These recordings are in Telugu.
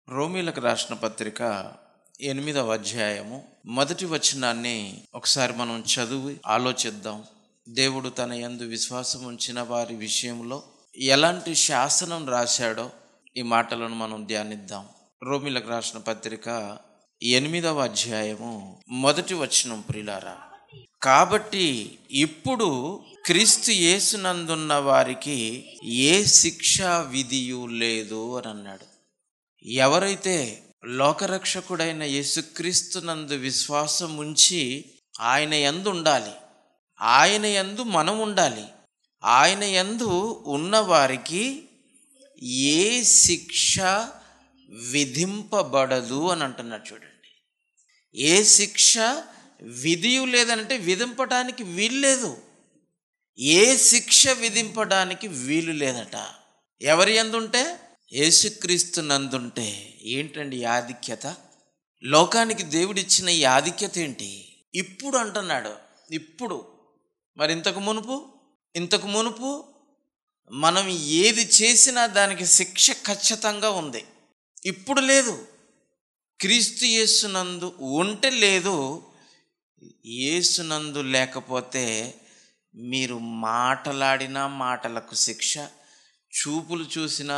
రోమీలకు రాసిన పత్రిక 8వ అధ్యాయము మొదటి వచనాన్ని ఒకసారి మనం చదివి ఆలోచిద్దాం. దేవుడు తన యందు విశ్వాసం ఉంచిన వారి విషయంలో ఎలాంటి శాసనం రాశాడో ఈ మాటలను మనం ధ్యానిద్దాం. రోమీలకు రాసిన పత్రిక 8వ అధ్యాయము మొదటి వచనం, ప్రియులారా, కాబట్టి ఇప్పుడు క్రీస్తు యేసునందున్న వారికి ఏ శిక్షా విధియు లేదు అని అన్నాడు. ఎవరైతే లోకరక్షకుడైన యేసుక్రీస్తునందు విశ్వాసం ఉంచి ఆయన యందు ఉండాలి, ఆయన యందు మనం ఉండాలి, ఆయన యందు ఉన్నవారికి ఏ శిక్ష విధింపబడదు అని అంటున్నాడు. చూడండి, ఏ శిక్ష విధియు లేదంటే విధింపడానికి వీలు లేదు. ఏ శిక్ష విధింపడానికి వీలు లేదట. ఎవరి యందుంటే? యేసుక్రీస్తు నందుంటే. ఏంటండి ఈ ఆధిక్యత? లోకానికి దేవుడిచ్చిన ఈ ఆధిక్యత ఏంటి? ఇప్పుడు అంటున్నాడు. ఇప్పుడు మరి ఇంతకు మునుపు మనం ఏది చేసినా దానికి శిక్ష ఖచ్చితంగా ఉంది. ఇప్పుడు లేదు. క్రీస్తు యేసునందు ఉంటే లేదు, యేసునందు లేకపోతే మీరు మాటలాడిన మాటలకు శిక్ష, చూపులు చూసిన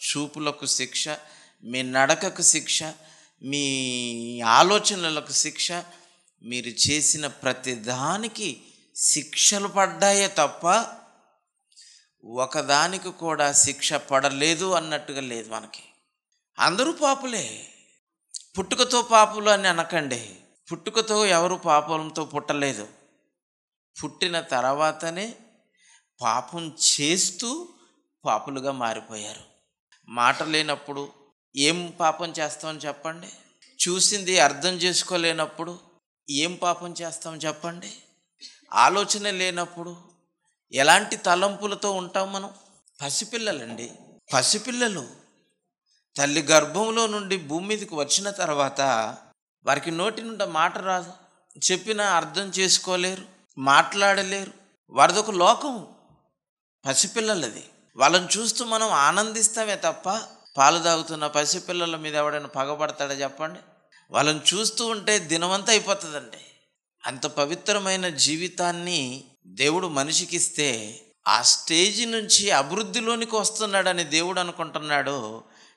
చూపులకు శిక్ష, మీ నడకకు శిక్ష, మీ ఆలోచనలకు శిక్ష, మీరు చేసిన ప్రతి దానికి శిక్షలు పడ్డాయే తప్ప ఒకదానికి కూడా శిక్ష పడలేదు అన్నట్టుగా లేదు. మనకి అందరూ పాపులే. పుట్టుకతో పాపులు అని అనకండి. పుట్టుకతో ఎవరు పాపంతో పుట్టలేదు. పుట్టిన తర్వాతనే పాపం చేస్తూ పాపులుగా మారిపోయారు. మాట లేనప్పుడు ఏం పాపం చేస్తామని చెప్పండి? చూసింది అర్థం చేసుకోలేనప్పుడు ఏం పాపం చేస్తాం చెప్పండి? ఆలోచన లేనప్పుడు ఎలాంటి తలంపులతో ఉంటాం మనం? పసిపిల్లలండి, పసిపిల్లలు తల్లి గర్భంలో నుండి భూమి మీదకి వచ్చిన తర్వాత వారికి నోటి నుండి మాట రాదు, చెప్పినా అర్థం చేసుకోలేరు, మాట్లాడలేరు. వారిదొక లోకం, పసిపిల్లలది. వాళ్ళని చూస్తూ మనం ఆనందిస్తామే తప్ప పాలు తాగుతున్న పసిపిల్లల మీద ఎవడైనా పగబడతాడా చెప్పండి? వాళ్ళని చూస్తూ ఉంటే దినమంతా అయిపోతుందండి. అంత పవిత్రమైన జీవితాన్ని దేవుడు మనిషికి ఇస్తే ఆ స్టేజి నుంచి అభివృద్ధిలోనికి వస్తున్నాడని దేవుడు అనుకుంటున్నాడు.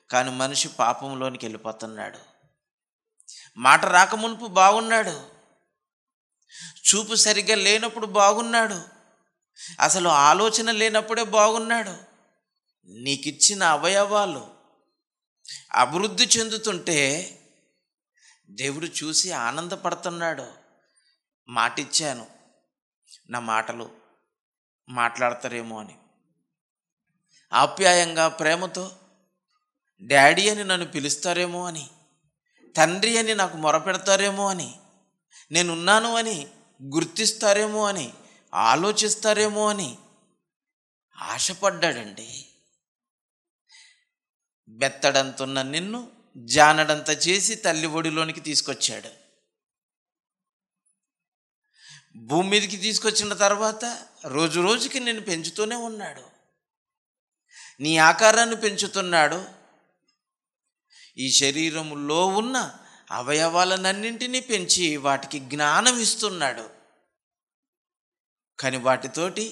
కానీ మనిషి పాపంలోనికి వెళ్ళిపోతున్నాడు. మాట రాకమునుపు బాగున్నాడు, చూపు సరిగ్గా లేనప్పుడు బాగున్నాడు, అసలు ఆలోచన లేనప్పుడే బాగున్నాడు. నీకిచ్చిన అవయవాలు అభివృద్ధి చెందుతుంటే దేవుడు చూసి ఆనందపడుతున్నాడు. మాటిచ్చాను, నా మాటలు మాట్లాడతారేమో అని. ఆప్యాయంగా ప్రేమతో డాడీ అని నన్ను పిలుస్తారేమో అని, తండ్రి అని నాకు మొరపెడతారేమో అని, నేనున్నాను అని గుర్తిస్తారేమో అని, ఆలోచిస్తారేమో అని ఆశపడ్డాడండి. బెత్తడంతున్న నిన్ను జానడంత చేసి తల్లి ఒడిలోనికి తీసుకొచ్చాడు. భూమి మీదకి తీసుకొచ్చిన తర్వాత రోజు రోజుకి నిన్ను పెంచుతూనే ఉన్నాడు. నీ ఆకారాన్ని పెంచుతున్నాడు. ఈ శరీరంలో ఉన్న అవయవాలన్నింటినీ పెంచి వాటికి జ్ఞానం ఇస్తున్నాడు. కానీ వాటితోటి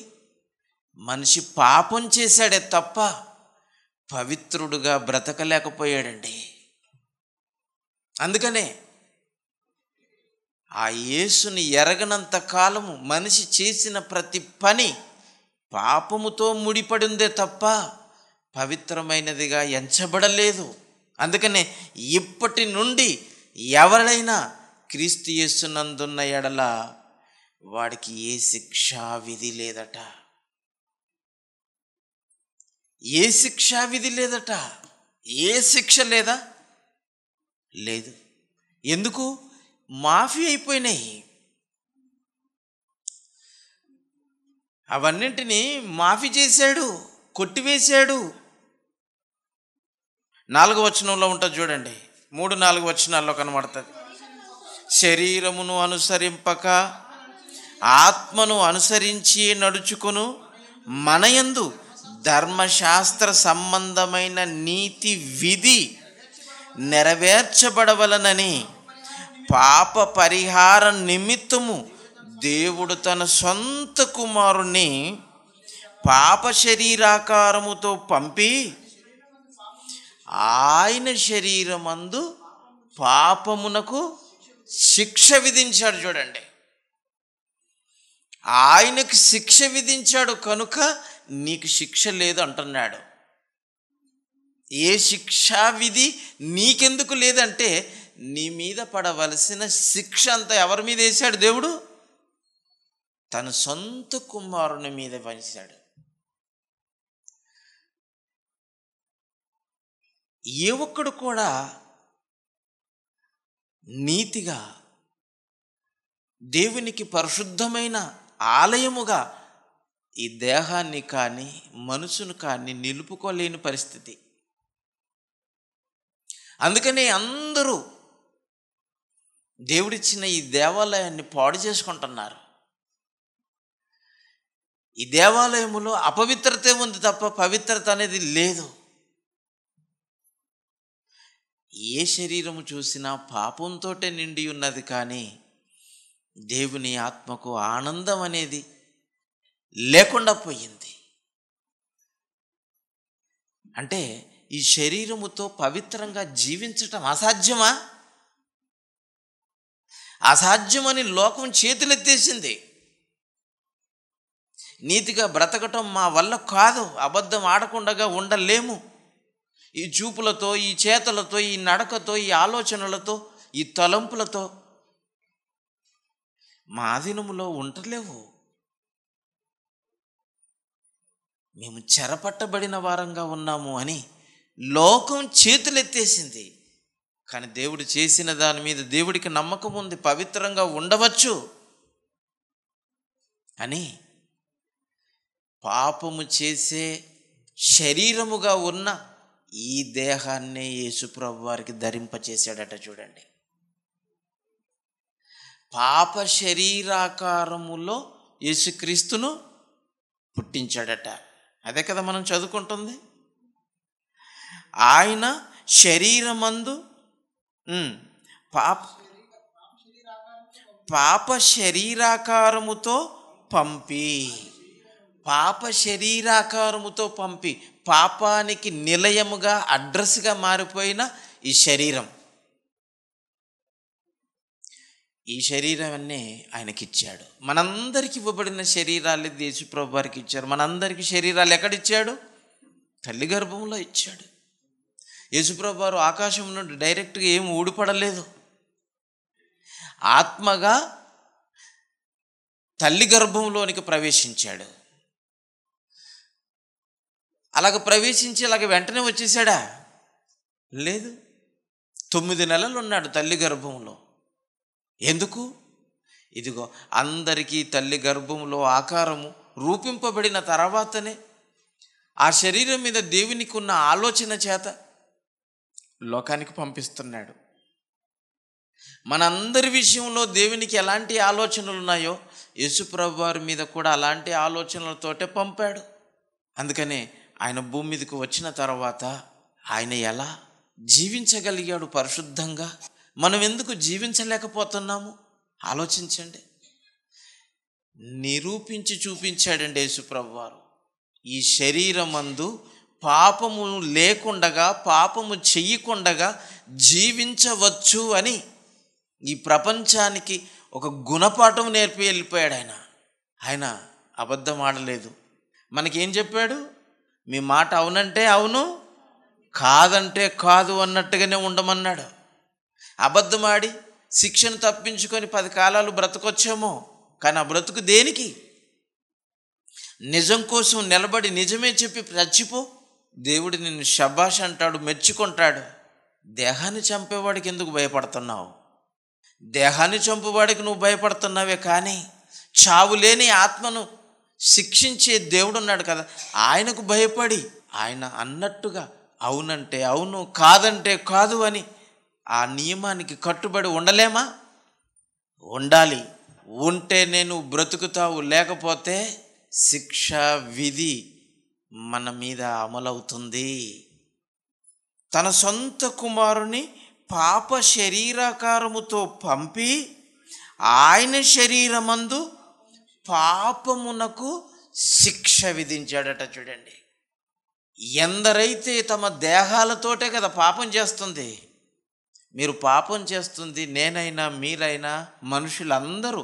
మనిషి పాపం చేశాడే తప్ప పవిత్రుడుగా బ్రతకలేకపోయాడండి. అందుకనే ఆ యేసుని ఎరగనంత కాలము మనిషి చేసిన ప్రతి పని పాపముతో ముడిపడిందే తప్ప పవిత్రమైనదిగా ఎంచబడలేదు. అందుకనే ఇప్పటి నుండి ఎవరైనా క్రీస్తు యేసునందున్న ఎడల వాడికి ఏ శిక్షా విధి లేదట. ఏ శిక్షా విధి లేదట. ఏ శిక్ష లేదా? లేదు. ఎందుకు? మాఫీ అయిపోయినాయి. అవన్నింటినీ మాఫీ చేశాడు, కొట్టివేశాడు. 4వ వచనంలో ఉంటుంది చూడండి, 3-4 వచనాల్లో కనబడుతుంది. శరీరమును అనుసరింపక ఆత్మను అనుసరించి నడుచుకును మనయందు ధర్మశాస్త్ర సంబంధమైన నీతి విధి నెరవేర్చబడవలనని పాప పరిహార నిమిత్తము దేవుడు తన సొంత కుమారుణ్ణి పాప శరీరాకారముతో పంపి ఆయన శరీరమందు పాపమునకు శిక్ష విధించాడు. చూడండి, ఆయనకు శిక్ష విధించాడు కనుక నీకు శిక్ష లేదు అంటున్నాడు. ఏ శిక్షా విధి నీకెందుకు లేదంటే నీ మీద పడవలసిన శిక్ష అంతా ఎవరి మీద వేశాడు? దేవుడు తన సొంత కుమారుని మీద వేశాడు. ఏ ఒక్కడు కూడా నీతిగా దేవునికి పరిశుద్ధమైన ఆలయముగా ఈ దేహాన్ని కానీ మనసును కానీ నిలుపుకోలేని పరిస్థితి. అందుకని అందరూ దేవుడిచ్చిన ఈ దేవాలయాన్ని పాడు చేసుకుంటున్నారు. ఈ దేవాలయములో అపవిత్రత ఉంది తప్ప పవిత్రత అనేది లేదు. ఏ శరీరము చూసినా పాపంతో నిండి ఉన్నది, కానీ దేవుని ఆత్మకు ఆనందం అనేది లేకుండా పోయింది. అంటే ఈ శరీరముతో పవిత్రంగా జీవించటం అసాధ్యమా? అసాధ్యమని లోకం చేతులెత్తేసింది. నీతిగా బ్రతకటం మా వల్ల కాదు, అబద్ధం ఆడకుండా ఉండలేము, ఈ చూపులతో, ఈ చేతలతో, ఈ నడకతో, ఈ ఆలోచనలతో, ఈ తలంపులతో మా ఆధీనములో ఉండలేవు. మేము చెరపట్టబడిన వారంగా ఉన్నాము అని లోకం చేతులెత్తేసింది. కానీ దేవుడు చేసిన దాని మీద దేవుడికి నమ్మకం ఉంది, పవిత్రంగా ఉండవచ్చు అని పాపము చేసే శరీరముగా ఉన్న ఈ దేహాన్ని యేసుప్రభు వారికి ధరింపచేశాడట. చూడండి, పాప శరీరాకారములో యేసుక్రీస్తును పుట్టించాడట. అదే కదా మనం చదువుకుంటుంది. ఆయన శరీరమందు పాప శరీరాకారముతో పంపి, పాప శరీరాకారముతో పంపి, పాపానికి నిలయముగా అడ్రస్గా మారిపోయిన ఈ శరీరం, ఈ శరీరాన్ని ఆయనకిచ్చాడు. మనందరికి ఇవ్వబడిన శరీరాలు యేసుప్రభు వారికి ఇచ్చారు. మనందరికీ శరీరాలు ఎక్కడిచ్చాడు? తల్లి గర్భంలో ఇచ్చాడు. యేసుప్రభు వారు ఆకాశం నుండి డైరెక్ట్గా ఏం ఊడిపడలేదు. ఆత్మగా తల్లి గర్భంలోనికి ప్రవేశించాడు. అలాగ ప్రవేశించి అలాగ వెంటనే వచ్చేసాడా? లేదు, 9 నెలలు ఉన్నాడు తల్లి గర్భంలో. ఎందుకు? ఇదిగో అందరికీ తల్లి గర్భంలో ఆకారము రూపింపబడిన తర్వాతనే ఆ శరీరం మీద దేవునికి ఉన్న ఆలోచన చేత లోకానికి పంపిస్తున్నాడు. మనందరి విషయంలో దేవునికి ఎలాంటి ఆలోచనలు ఉన్నాయో యేసుప్రభు వారి మీద కూడా అలాంటి ఆలోచనలతోటే పంపాడు. అందుకనే ఆయన భూమి మీదకి వచ్చిన తర్వాత ఆయన ఎలా జీవించగలిగాడు పరిశుద్ధంగా? మనం ఎందుకు జీవించలేకపోతున్నాము? ఆలోచించండి. నిరూపించి చూపించాడండి యేసుప్రభు వారు. ఈ శరీరమందు పాపము లేకుండగా, పాపము చెయ్యకుండగా జీవించవచ్చు అని ఈ ప్రపంచానికి ఒక గుణపాఠం నేర్పి వెళ్ళిపోయాడు ఆయన. ఆయన అబద్ధం ఆడలేదు. మనకేం చెప్పాడు? మీ మాట అవునంటే అవును, కాదంటే కాదు అన్నట్టుగానే ఉండమన్నాడు. అబద్ధమాడి శిక్షను తప్పించుకొని 10 కాలాలు బ్రతకొచ్చామో, కానీ ఆ బ్రతుకు దేనికి? నిజం కోసం నిలబడి నిజమే చెప్పి చచ్చిపో, దేవుడు నిన్ను శబాష్ అంటాడు, మెచ్చుకుంటాడు. దేహాన్ని చంపేవాడికి ఎందుకు భయపడుతున్నావు? దేహాన్ని చంపేవాడికి నువ్వు భయపడుతున్నావే, కానీ చావు లేని ఆత్మను శిక్షించే దేవుడు ఉన్నాడు కదా, ఆయనకు భయపడి ఆయన అన్నట్టుగా అవునంటే అవును, కాదంటే కాదు అని ఆ నియమానికి కట్టుబడి ఉండలేమా? ఉండాలి. ఉంటే నేను బ్రతుకుతావు, లేకపోతే శిక్ష విధి మన మీద అమలవుతుంది. తన సొంత కుమారుని పాప శరీరాకారముతో పంపి ఆయన శరీరమందు పాపమునకు శిక్ష విధించాడట. చూడండి, ఎందరైతే తమ దేహాలతోటే కదా పాపం చేస్తుంది. మీరు పాపం చేస్తుంది, నేనైనా మీరైనా మనుషులందరూ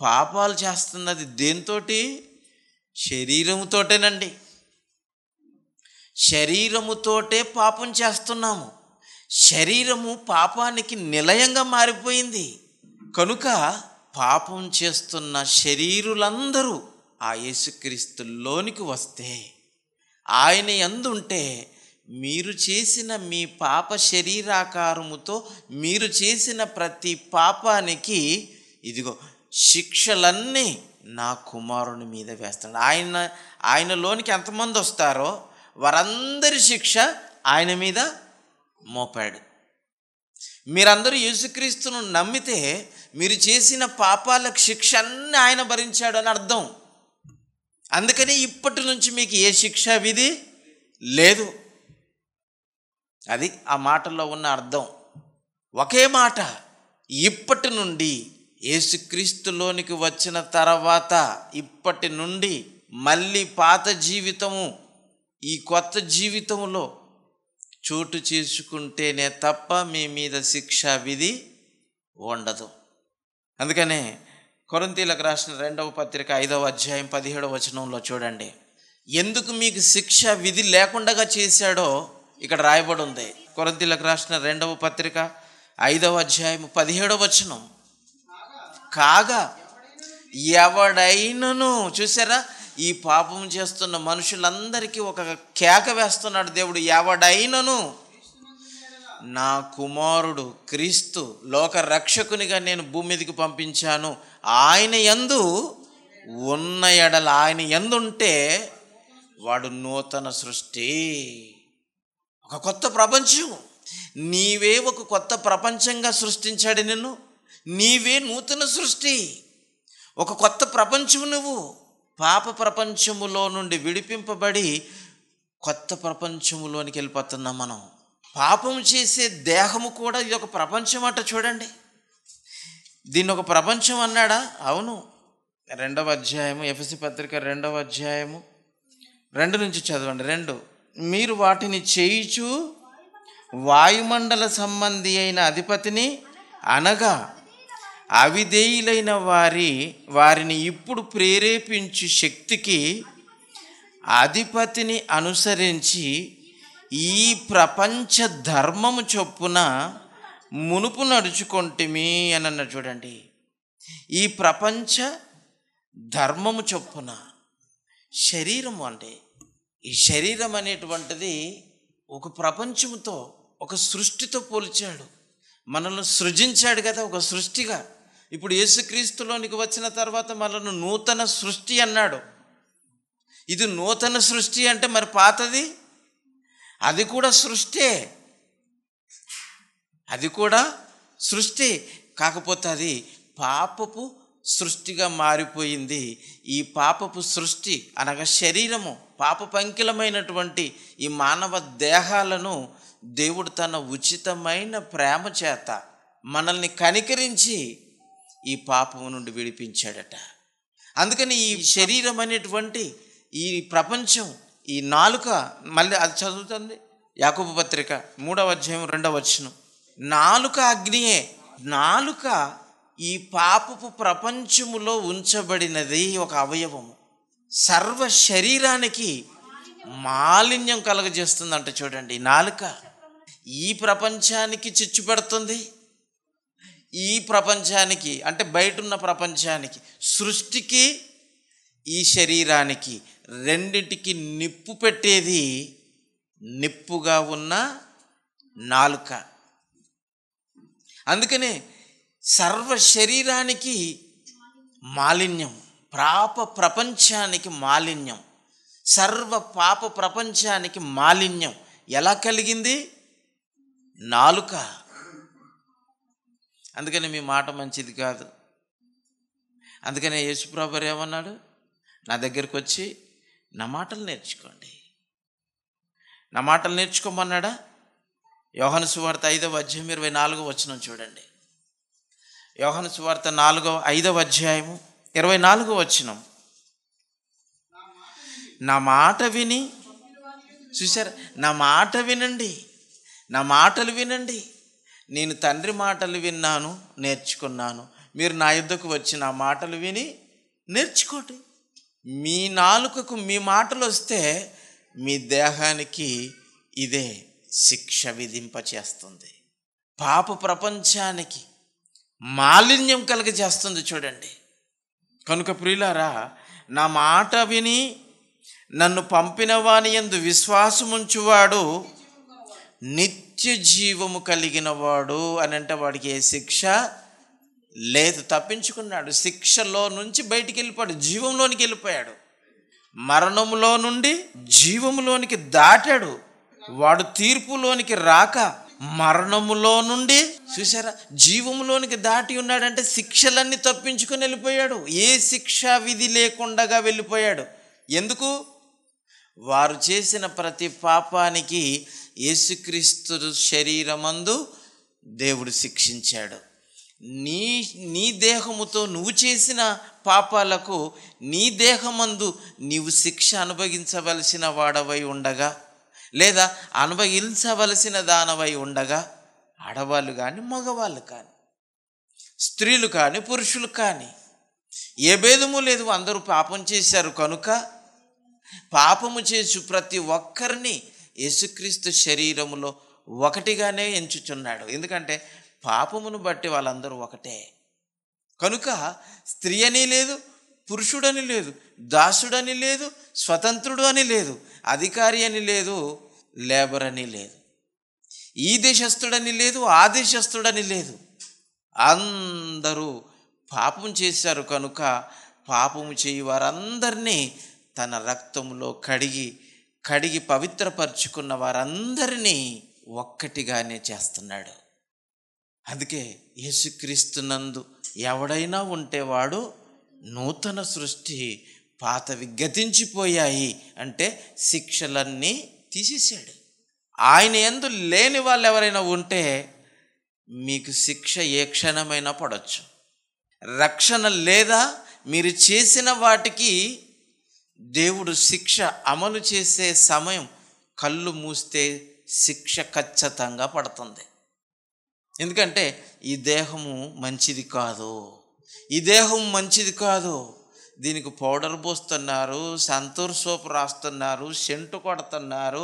పాపాలు చేస్తున్నది దేంతోటి? శరీరముతోటేనండి. శరీరముతోటే పాపం చేస్తున్నాము. శరీరము పాపానికి నిలయంగా మారిపోయింది. కనుక పాపం చేస్తున్న శరీరులందరూ ఆ యేసుక్రీస్తులోనికి వస్తే, ఆయన యందుంటే, మీరు చేసిన మీ పాప శరీరాకారముతో మీరు చేసిన ప్రతి పాపానికి ఇదిగో శిక్షలన్నీ నా కుమారుని మీద వేస్తాడు. ఆయనలోనికి ఎంతమంది వస్తారో వారందరి శిక్ష ఆయన మీద మోపాడు. మీరందరూ యేసుక్రీస్తును నమ్మితే మీరు చేసిన పాపాలకు శిక్ష అన్నీ ఆయన భరించాడు అని అర్థం. అందుకని ఇప్పటి నుంచి మీకు ఏ శిక్ష విధి లేదు. అది ఆ మాటల్లో ఉన్న అర్థం. ఒకే మాట, ఇప్పటి నుండి యేసుక్రీస్తులోనికి వచ్చిన తర్వాత ఇప్పటి నుండి మళ్ళీ పాత జీవితము ఈ కొత్త జీవితంలో చోటు చేసుకుంటేనే తప్ప మీ మీద శిక్షా విధి ఉండదు. అందుకనే కొరింథీయులకు రాసిన 2వ పత్రిక 5వ అధ్యాయం 17వ వచనంలో చూడండి, ఎందుకు మీకు శిక్ష విధి లేకుండా చేశాడో ఇక్కడ రాయబడి ఉంది. కొరింథీయులకు రాసిన 2వ పత్రిక 5వ అధ్యాయం 17వ వచనం, కాగా ఎవడైనను, చూసారా, ఈ పాపం చేస్తున్న మనుషులందరికీ ఒక కేక వేస్తున్నాడు దేవుడు. ఎవడైనను నా కుమారుడు క్రీస్తు లోక రక్షకునిగా నేను భూమి మీదకి పంపించాను, ఆయన యందు ఉన్న ఎడల, ఆయన యందుంటే వాడు నూతన సృష్టి, ఒక కొత్త ప్రపంచం. నీవే ఒక కొత్త ప్రపంచంగా సృష్టించాడు నిన్ను. నీవే నూతన సృష్టి, ఒక కొత్త ప్రపంచం. నువ్వు పాప ప్రపంచములో నుండి విడిపింపబడి కొత్త ప్రపంచములోనికి వెళ్ళిపోతున్నాం మనం. పాపం చేసే దేహము కూడా ఇది ఒక ప్రపంచం అట. చూడండి, దీన్ని ఒక ప్రపంచం అన్నాడా? అవును. 2వ అధ్యాయము ఎఫెసీ పత్రిక 2వ అధ్యాయము 2 నుంచి చదవండి. 2, మీరు వాటిని చేయుచు వాయుమండల సంబంధి అయిన అధిపతిని అనగా అవిధేయులైన వారిని ఇప్పుడు ప్రేరేపించు శక్తికి అధిపతిని అనుసరించి ఈ ప్రపంచ ధర్మము చొప్పున మునుపు నడుచుకొంటిమి అని అన్నారు. చూడండి, ఈ ప్రపంచ ధర్మము చొప్పున. శరీరము అంటే, ఈ శరీరం అనేటువంటిది ఒక ప్రపంచంతో, ఒక సృష్టితో పోల్చాడు. మనల్ని సృజించాడు కదా ఒక సృష్టిగా. ఇప్పుడు యేసుక్రీస్తులోనికి వచ్చిన తర్వాత మనల్ని నూతన సృష్టి అన్నాడు. ఇది నూతన సృష్టి అంటే మరి పాతది అది కూడా సృష్టి, అది కూడా సృష్టి. కాకపోతే అది పాపపు సృష్టిగా మారిపోయింది. ఈ పాపపు సృష్టి అనగా శరీరము, పాపపంకిలమైనటువంటి ఈ మానవ దేహాలను దేవుడు తన ఉచితమైన ప్రేమ చేత మనల్ని కనికరించి ఈ పాపము నుండి విడిపించాడట. అందుకని ఈ శరీరం అనేటువంటి ఈ ప్రపంచం, ఈ నాలుక, మళ్ళీ అది చదువుతుంది యాకోబు పత్రిక 3వ అధ్యాయం 2వ వచనం, నాలుక అగ్నియే. నాలుక ఈ పాపపు ప్రపంచములో ఉంచబడినది ఒక అవయవము. సర్వ శరీరానికి మాలిన్యం కలగజేస్తుందంట. చూడండి, నాలుక ఈ ప్రపంచానికి చిచ్చు పెడుతుంది, ఈ ప్రపంచానికి అంటే బయటున్న ప్రపంచానికి, సృష్టికి, ఈ శరీరానికి, రెండింటికి నిప్పు పెట్టేది నిప్పుగా ఉన్న నాలుక. అందుకనే సర్వ శరీరానికి మాలిన్యం, పాప ప్రపంచానికి మాలిన్యం, సర్వ పాప ప్రపంచానికి మాలిన్యం ఎలా కలిగింది? నాలుక. అందుకని మీ మాట మంచిది కాదు. అందుకనే యేసుప్రభు ఏమన్నాడు? నా దగ్గరికి వచ్చి నా మాటలు నేర్చుకోండి. నా మాటలు నేర్చుకోమన్నాడా? యోహాను సువార్త 5వ అధ్యాయం 24వ వచనం చూడండి. యోహాను సువార్త 5వ అధ్యాయము 24వ వచనం. నా మాట విని, చూసారా, నా మాట వినండి, నా మాటలు వినండి. నేను తండ్రి మాటలు విన్నాను, నేర్చుకున్నాను. మీరు నా యుద్ధకు వచ్చి నా మాటలు విని నేర్చుకోండి. మీ నాలుకకు మీ మాటలు వస్తే మీ దేహానికి ఇదే శిక్ష విధింపచేస్తుంది. పాప ప్రపంచానికి మాలిన్యం కలుగజేస్తుంది చూడండి. కనుక ప్రియులారా, నా మాట విని నన్ను పంపిన వాని యందు విశ్వాసముంచువాడు నిత్య జీవము కలిగిన వాడు అని అంటే వాడికి ఏ శిక్ష లేదు. తప్పించుకున్నాడు, శిక్షలో నుంచి బయటికి వెళ్ళిపోయాడు, జీవంలోనికి వెళ్ళిపోయాడు. మరణంలో నుండి జీవములోనికి దాటాడు. వాడు తీర్పులోనికి రాక మరణములో నుండి, చూసారా, జీవములోనికి దాటి ఉన్నాడంటే శిక్షలన్నీ తప్పించుకొని వెళ్ళిపోయాడు. ఏ శిక్షా విధి లేకుండా వెళ్ళిపోయాడు. ఎందుకు? వారు చేసిన ప్రతి పాపానికి యేసుక్రీస్తు శరీరమందు దేవుడు శిక్షించాడు. నీ దేహముతో నువ్వు చేసిన పాపాలకు నీ దేహమందు నీవు శిక్ష అనుభవించవలసిన వాడవై ఉండగా, లేదా అనుభవించవలసిన దానవై ఉండగా, ఆడవాళ్ళు కానీ మగవాళ్ళు కానీ స్త్రీలు కానీ పురుషులు కానీ ఏ భేదము లేదు, అందరూ పాపం చేశారు. కనుక పాపము చేసు ప్రతి ఒక్కరిని యేసుక్రీస్తు శరీరములో ఒకటిగానే ఎంచుచున్నాడు. ఎందుకంటే పాపమును బట్టి వాళ్ళందరూ ఒకటే. కనుక స్త్రీ అని లేదు, పురుషుడని లేదు, దాసుడని లేదు, స్వతంత్రుడు అని లేదు, అధికారి అని లేదు, లేబర్ అని లేదు, ఈ దేశస్థుడని లేదు, ఆ దేశస్థుడని లేదు. అందరూ పాపం చేశారు. కనుక పాపము చేయి వారందరినీ తన రక్తంలో కడిగి పవిత్రపరుచుకున్న వారందరినీ ఒక్కటిగానే చేస్తున్నాడు. అందుకే యేసుక్రీస్తునందు ఎవడైనా ఉంటే వాడు నూతన సృష్టి, పాతవి గతించిపోయాయి అంటే శిక్షలన్నీ తీసేశాడు. ఆయన యందు లేని వాళ్ళు ఎవరైనా ఉంటే మీకు శిక్ష ఏ క్షణమైనా పడవచ్చు. రక్షణ లేదా మీరు చేసిన వాటికి దేవుడు శిక్ష అమలు చేసే సమయం కళ్ళు మూస్తే శిక్ష ఖచ్చితంగా పడుతుంది. ఎందుకంటే ఈ దేహము మంచిది కాదు, ఈ దేహం మంచిది కాదు. దీనికి పౌడర్ పోస్తున్నారు, సంతూర్ సోప్ రాస్తున్నారు, సెంటు కొడుతున్నారు,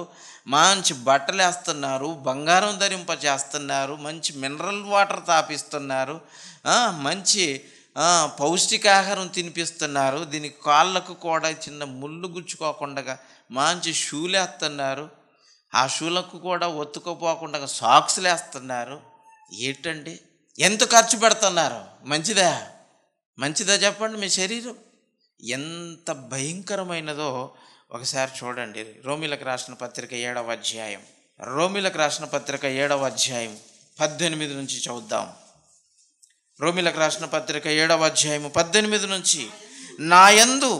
మంచి బట్టలు వేస్తున్నారు, బంగారం ధరింప చేస్తున్నారు, మంచి మినరల్ వాటర్ తాపిస్తున్నారు, మంచి పౌష్టికాహారం తినిపిస్తున్నారు. దీనికి కాళ్ళకు కూడా చిన్న ముళ్ళు గుచ్చుకోకుండా మంచి షూలు వేస్తున్నారు, ఆ షూలకు కూడా ఒత్తుకోపోకుండా సాక్స్లు వేస్తున్నారు. ఏంటండి, ఎంత ఖర్చు పెడుతున్నారు? మంచిదా చెప్పండి? మీ శరీరం ఎంత భయంకరమైనదో ఒకసారి చూడండి. రోమీలకు రాసిన పత్రిక 7వ అధ్యాయం, రోమీలకు రాసిన పత్రిక 7వ అధ్యాయం 18 నుంచి చదువుదాం. రోమీలకు రాసిన పత్రిక 7వ అధ్యాయం 18 నుంచి, నా యందు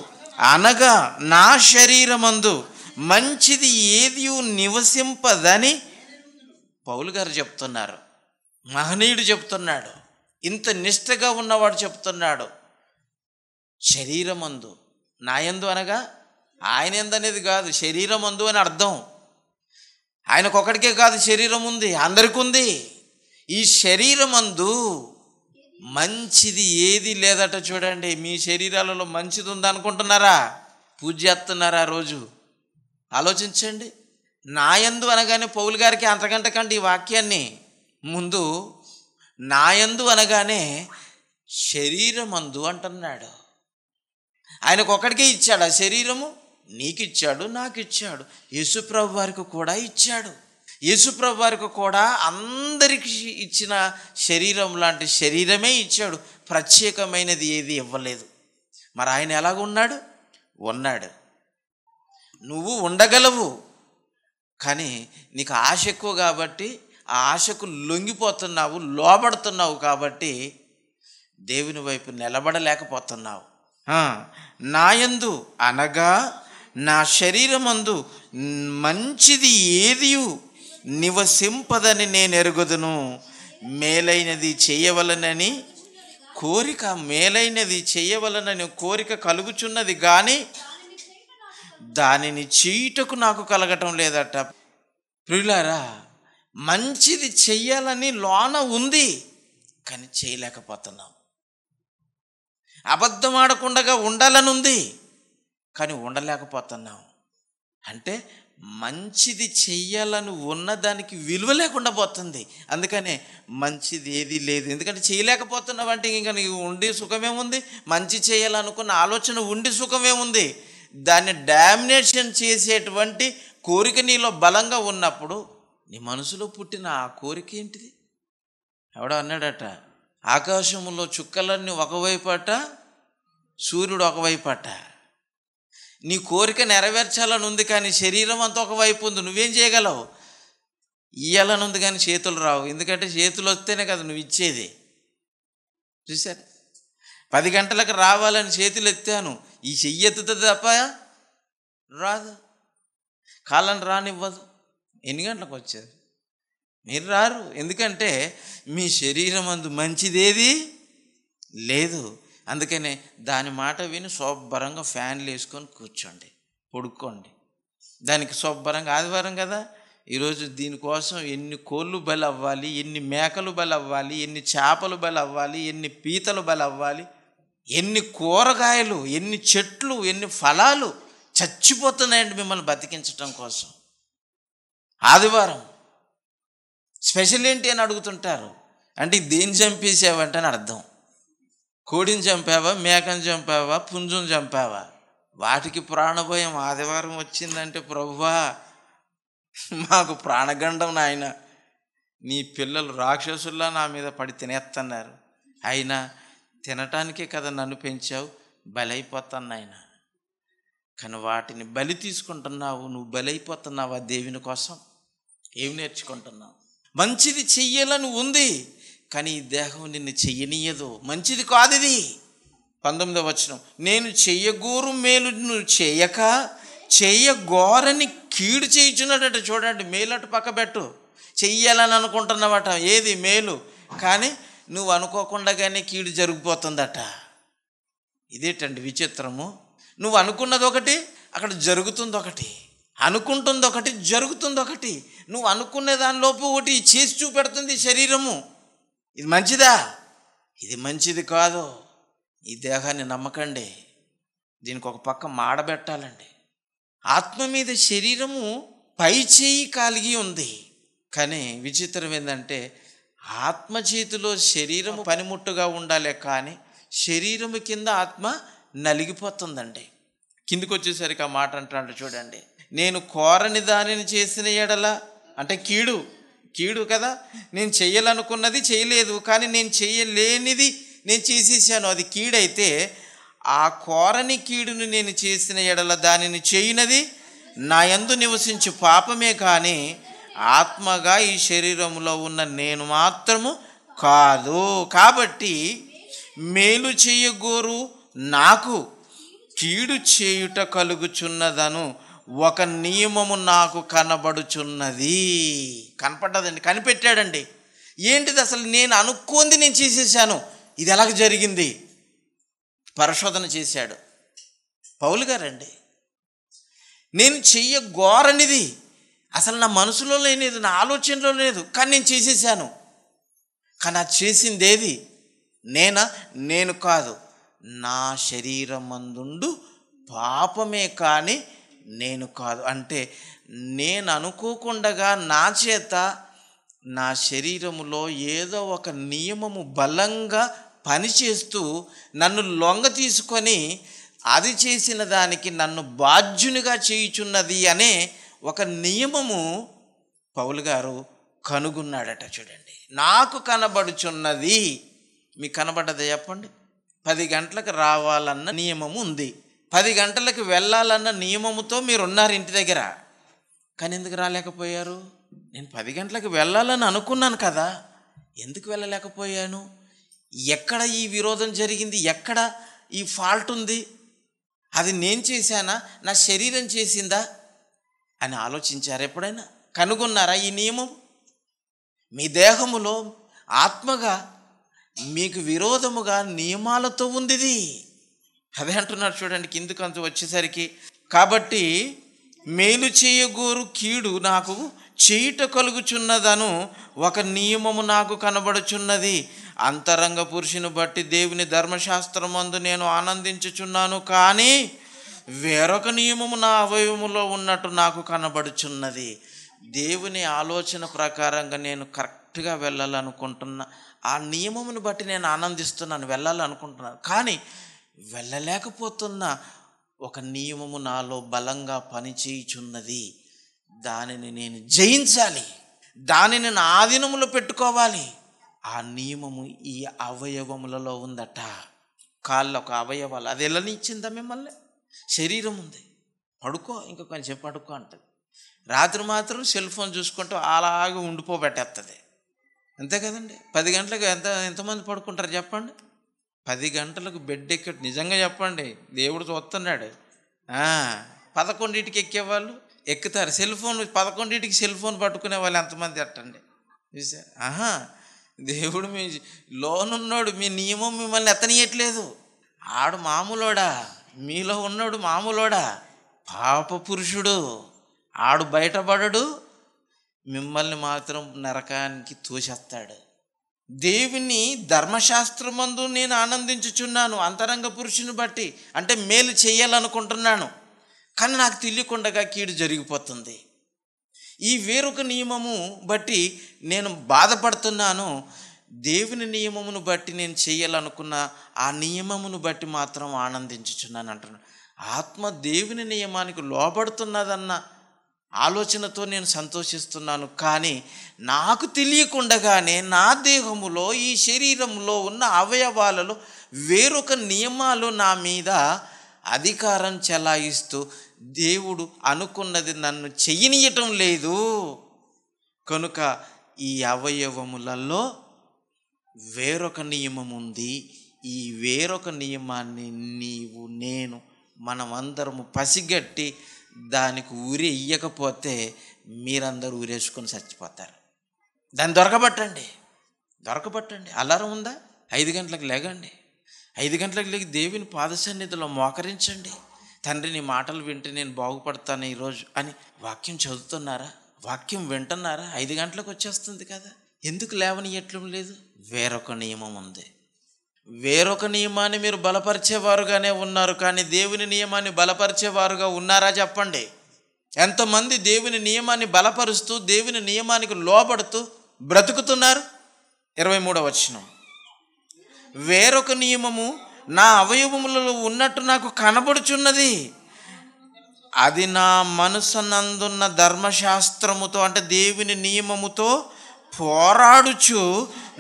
అనగా నా శరీరమందు మంచిది ఏది నివసింపదని పౌలు గారు చెప్తున్నారు. మహనీయుడు చెప్తున్నాడు, ఇంత నిష్ఠగా ఉన్నవాడు చెప్తున్నాడు. శరీరమందు, నా యందు అనగా ఆయన యందు అనేది కాదు, శరీరమందు అని అర్థం. ఆయనకొక్కడికే కాదు శరీరం ఉంది, అందరికీ ఉంది. ఈ శరీరమందు మంచిది ఏది లేదట. చూడండి, మీ శరీరాలలో మంచిది ఉందనుకుంటున్నారా? పూజ చేస్తున్నారా రోజు? ఆలోచించండి. నా యందు అనగానే పౌలు గారికి అంతకంటే ఈ వాక్యాన్ని ముందు నా యందు అనగానే శరీరమందు అంటున్నాడు. ఆయనకు ఒక్కడికే ఇచ్చాడు ఆ శరీరము. నీకు ఇచ్చాడు, నాకు ఇచ్చాడు, యేసుప్రభు వారికి కూడా ఇచ్చాడు. యేసుప్రభు వారికి కూడా అందరికీ ఇచ్చిన శరీరం లాంటి శరీరమే ఇచ్చాడు. ప్రత్యేకమైనది ఏది ఇవ్వలేదు. మరి ఆయన ఎలాగున్నాడు? ఉన్నాడు. నువ్వు ఉండగలవు, కానీ నీకు ఆశ ఎక్కువ కాబట్టి ఆ ఆశకు లొంగిపోతున్నావు, లోబడుతున్నావు కాబట్టి దేవుని వైపు నిలబడలేకపోతున్నావు. నా యందు అనగా నా శరీరమందు మంచిది ఏది నివసింపదని నేను ఎరుగుదును. మేలైనది చేయవలనని కోరిక, మేలైనది చేయవలనని కోరిక కలుగుచున్నది కానీ దానిని చేయుటకు నాకు కలగటం లేదట. ప్రియులారా, మంచిది చెయ్యాలని లోన ఉంది, కానీ చేయలేకపోతున్నాం. అబద్ధం ఆడకుండా ఉండాలని ఉంది, కానీ ఉండలేకపోతున్నాం. అంటే మంచిది చెయ్యాలని ఉన్నదానికి విలువ లేకుండా పోతుంది. అందుకనే మంచిది ఏది లేదు. ఎందుకంటే చేయలేకపోతున్నావు అంటే ఇంకా నీకు ఉండి సుఖమేముంది? మంచి చేయాలనుకున్న ఆలోచన ఉండి సుఖమేముంది? దాన్ని డామినేషన్ చేసేటువంటి కోరిక నీలో బలంగా ఉన్నప్పుడు నీ మనసులో పుట్టిన ఆ కోరిక ఏంటిది? ఎవడో అన్నాడట, ఆకాశంలో చుక్కలన్నీ ఒకవైపట, సూర్యుడు ఒకవైపట. నీ కోరిక నెరవేర్చాలని ఉంది, కానీ శరీరం అంతా ఒకవైపు ఉంది. నువ్వేం చేయగలవు? ఇయ్యాలని ఉంది, కానీ చేతులు రావు. ఎందుకంటే చేతులు వస్తేనే కదా నువ్వు ఇచ్చేది. చూశారు, 10 గంటలకు రావాలని చేతులు ఎత్తాను, ఈ చెయ్యి ఎత్తుతుంది తప్ప రాదు. కాళ్ళని రానివ్వదు. ఎన్ని గంటలకు వచ్చేది? మీరు రారు. ఎందుకంటే మీ శరీరం అందు మంచిదేది లేదు. అందుకనే దాని మాట విని శుభ్రంగా ఫ్యాన్లు వేసుకొని కూర్చోండి, పడుకోండి. దానికి శుభ్రంగా ఆదివారం కదా, ఈరోజు దీనికోసం ఎన్ని కోళ్ళు బలి అవ్వాలి, ఎన్ని మేకలు బలి అవ్వాలి, ఎన్ని చేపలు బలి అవ్వాలి, ఎన్ని పీతలు బలి అవ్వాలి, ఎన్ని కూరగాయలు, ఎన్ని చెట్లు, ఎన్ని ఫలాలు చచ్చిపోతున్నాయండి మిమ్మల్ని బతికించటం కోసం. ఆదివారం స్పెషల్ ఏంటి అని అడుగుతుంటారు. అంటే దేన్ని చంపేసావంటే అని అర్థం. కోడిని చంపావా, మేకను చంపావా, పుంజుని చంపావా? వాటికి ప్రాణభయం. ఆదివారం వచ్చిందంటే ప్రభువా మాకు ప్రాణగండం నాయన, నీ పిల్లలు రాక్షసుల్లా నా మీద పడి తినేస్తున్నారు, అయినా తినటానికే కదా నన్ను పెంచావు, బలైపోతాను నాయన. కానీ వాటిని బలి తీసుకుంటున్నావు. నువ్వు బలైపోతున్నావా దేవుని కోసం? ఏమి నేర్చుకుంటున్నావు? మంచిది చెయ్యాలని ఉంది, కానీ ఈ దేహం నిన్ను చెయ్యనీయదు. మంచిది కాదు ఇది. 19వ వచనం, నేను చెయ్యగోరు మేలు నువ్వు చేయక చెయ్యగోరని కీడు చేయుచున్నాడట. చూడండి, మేలటు పక్క పెట్టు. చెయ్యాలని అనుకుంటున్నావట, ఏది మేలు, కానీ నువ్వు అనుకోకుండానే కీడు జరిగిపోతుందట. ఇదేటండి విచిత్రము. నువ్వు అనుకున్నది ఒకటి, అక్కడ జరుగుతుంది ఒకటి. అనుకుంటుంది ఒకటి, జరుగుతుంది ఒకటి. నువ్వు అనుకునే దానిలోపు ఒకటి చేసి చూపెడుతుంది శరీరము. ఇది మంచిదా? ఇది మంచిది కాదు. ఈ దేహాన్ని నమ్మకండి. దీనికి ఒక పక్క మాడబెట్టాలండి. ఆత్మ మీద శరీరము పై చేయి కలిగి ఉంది, కానీ విచిత్రం ఏంటంటే ఆత్మ చేతిలో శరీరము పనిముట్టుగా ఉండాలి, కానీ శరీరము కింద ఆత్మ నలిగిపోతుందండి. కిందికి వచ్చేసరికి ఆ మాట అంటాడు చూడండి, నేను కోరని దానిని చేసిన ఎడల, అంటే కీడు కదా, నేను చెయ్యాలనుకున్నది చేయలేదు, కానీ నేను చెయ్యలేనిది నేను చేసేసాను, అది కీడైతే ఆ కోరని కీడును నేను చేసిన ఎడల దానిని చేయనది నా యందు నివసించు పాపమే, కానీ ఆత్మగా ఈ శరీరంలో ఉన్న నేను మాత్రము కాదు. కాబట్టి మేలు చేయగోరు నాకు కీడు చేయుట కలుగుచున్నదను ఒక నియమము నాకు కనబడుచున్నది. కనపడ్డదండి, కనిపెట్టాడండి. ఏంటిది అసలు? నేను అనుకోంది నేను చేసేసాను, ఇది ఎలాగ జరిగింది? పరిశోధన చేశాడు పౌలు గారండి. నేను చెయ్యగోరనిది అసలు నా మనసులో లేనిది, నా ఆలోచనలో లేదు, కానీ నేను చేసేసాను. కానీ అది చేసింది ఏది? నేను కాదు, నా శరీరమందుండు పాపమే, కానీ నేను కాదు. అంటే నేను అనుకోకుండా నా చేత నా శరీరములో ఏదో ఒక నియమము బలంగా పనిచేస్తూ నన్ను లొంగ తీసుకొని అది చేసిన దానికి నన్ను బాధ్యునిగా చేయుచున్నది అనే ఒక నియమము పౌలు గారు కనుగొన్నాడట. చూడండి, నాకు కనబడుచున్నది. మీకు కనబడ్డది చెప్పండి? 10 గంటలకు రావాలన్న నియమము ఉంది, 10 గంటలకు వెళ్ళాలన్న నియమముతో మీరు ఉన్నారు ఇంటి దగ్గర, కానీ ఎందుకు రాలేకపోయారు? నేను 10 గంటలకు వెళ్ళాలని అనుకున్నాను కదా, ఎందుకు వెళ్ళలేకపోయాను? ఎక్కడ ఈ విరోధం జరిగింది? ఎక్కడ ఈ ఫాల్ట్ ఉంది? అది నేను చేశానా, నా శరీరం చేసిందా అని ఆలోచించారు ఎప్పుడైనా? కనుగొన్నారా ఈ నియమం? మీ దేహములో ఆత్మగా మీకు విరోధముగా నియమాలతో ఉంది ఇది. అదే అంటున్నారు చూడండి కిందకు అంత వచ్చేసరికి, కాబట్టి మేలు చేయగోరు కీడు నాకు చేయుట కలుగుచున్నదను ఒక నియమము నాకు కనబడుచున్నది. అంతరంగ పురుషుని బట్టి దేవుని ధర్మశాస్త్రమందు నేను ఆనందించుచున్నాను, కానీ వేరొక నియమము నా అవయవములో ఉన్నట్టు నాకు కనబడుచున్నది. దేవుని ఆలోచన ప్రకారంగా నేను కరెక్ట్గా వెళ్ళాలనుకుంటున్నా, ఆ నియమమును బట్టి నేను ఆనందిస్తున్నాను, వెళ్ళాలనుకుంటున్నాను, కానీ వెళ్ళలేకపోతున్నా. ఒక నియమము నాలో బలంగా పనిచేయుచున్నది. దానిని నేను జయించాలి, దానిని నా ఆధీనములో పెట్టుకోవాలి. ఆ నియమము ఈ అవయవములలో ఉందట. కాళ్ళు ఒక అవయవాలు, అది ఎలా ఇచ్చిందా మిమ్మల్ని? శరీరం ఉంది, పడుకో ఇంకా కొంచెం పడుకో అంటుంది. రాత్రి మాత్రం సెల్ ఫోన్ చూసుకుంటూ అలాగే ఉండిపోబెట్టేస్తుంది. అంతే కదండి. 10 గంటలకు ఎంతమంది పడుకుంటారు చెప్పండి? 10 గంటలకు బెడ్ ఎక్కి, నిజంగా చెప్పండి, దేవుడు చూస్తున్నాడు. 11ంటికి ఎక్కేవాళ్ళు ఎక్కుతారు. సెల్ ఫోన్ 11ంటికి సెల్ ఫోన్ పట్టుకునే వాళ్ళు ఎంతమంది అట్టండి చూసారు? దేవుడు మీ లోనున్నాడు, మీ నియమం మిమ్మల్ని ఎత్తనీయట్లేదు. ఆడు మామూలోడా? మీలో ఉన్నాడు మామూలోడా? పాప పురుషుడు. ఆడు బయటపడడు, మిమ్మల్ని మాత్రం నరకానికి తోసేస్తాడు. దేవుని ధర్మశాస్త్రమందు నేను ఆనందించుచున్నాను, అంతరంగ పురుషుని బట్టి. అంటే మేలు చేయాలనుకుంటున్నాను, కానీ నాకు తెలియకుండా కీడు జరిగిపోతుంది. ఈ వేరొక నియమము బట్టి నేను బాధపడుతున్నాను. దేవుని నియమమును బట్టి నేను చేయాలనుకున్న ఆ నియమమును బట్టి మాత్రం ఆనందించుచున్నాను అంటున్నాను. ఆత్మ దేవుని నియమానికి లోబడుతున్నదన్న ఆలోచనతో నేను సంతోషిస్తున్నాను, కానీ నాకు తెలియకుండానే నా దేహములో, ఈ శరీరంలో ఉన్న అవయవాలలో వేరొక నియమాలు నా మీద అధికారం చెలాయిస్తూ దేవుడు అనుకున్నది నన్ను చెయ్యనీయటం లేదు. కనుక ఈ అవయవములలో వేరొక నియమం ఉంది. ఈ వేరొక నియమాన్ని నీవు, నేను, మనమందరము పసిగట్టి దానికి ఊరి ఇయ్యకపోతే మీరందరూ ఊరేసుకొని చచ్చిపోతారు. దాన్ని దొరకబట్టండి. అలారం ఉందా? 5 గంటలకు లేగండి. 5 గంటలకు లేగి దేవుని పాద సన్నిధిలో మోకరించండి. తండ్రి, నీ మాటలు వింటే నేను బాగుపడతాను ఈరోజు అని వాక్యం చదువుతున్నారా? వాక్యం వింటున్నారా? 5 గంటలకు వచ్చేస్తుంది కదా, ఎందుకు లేవనియట్లం లేదు? వేరొక నియమం ఉంది. వేరొక నియమాన్ని మీరు బలపరిచేవారుగానే ఉన్నారు, కానీ దేవుని నియమాన్ని బలపరిచేవారుగా ఉన్నారా చెప్పండి? ఎంతమంది దేవుని నియమాన్ని బలపరుస్తూ దేవుని నియమానికి లోబడుతూ బ్రతుకుతున్నారు? 23వ వచనం, వేరొక నియమము నా అవయవములలో ఉన్నట్టు నాకు కనబడుచున్నది, అది నా మనసునందున్న ధర్మశాస్త్రముతో, అంటే దేవుని నియమముతో పోరాడుచు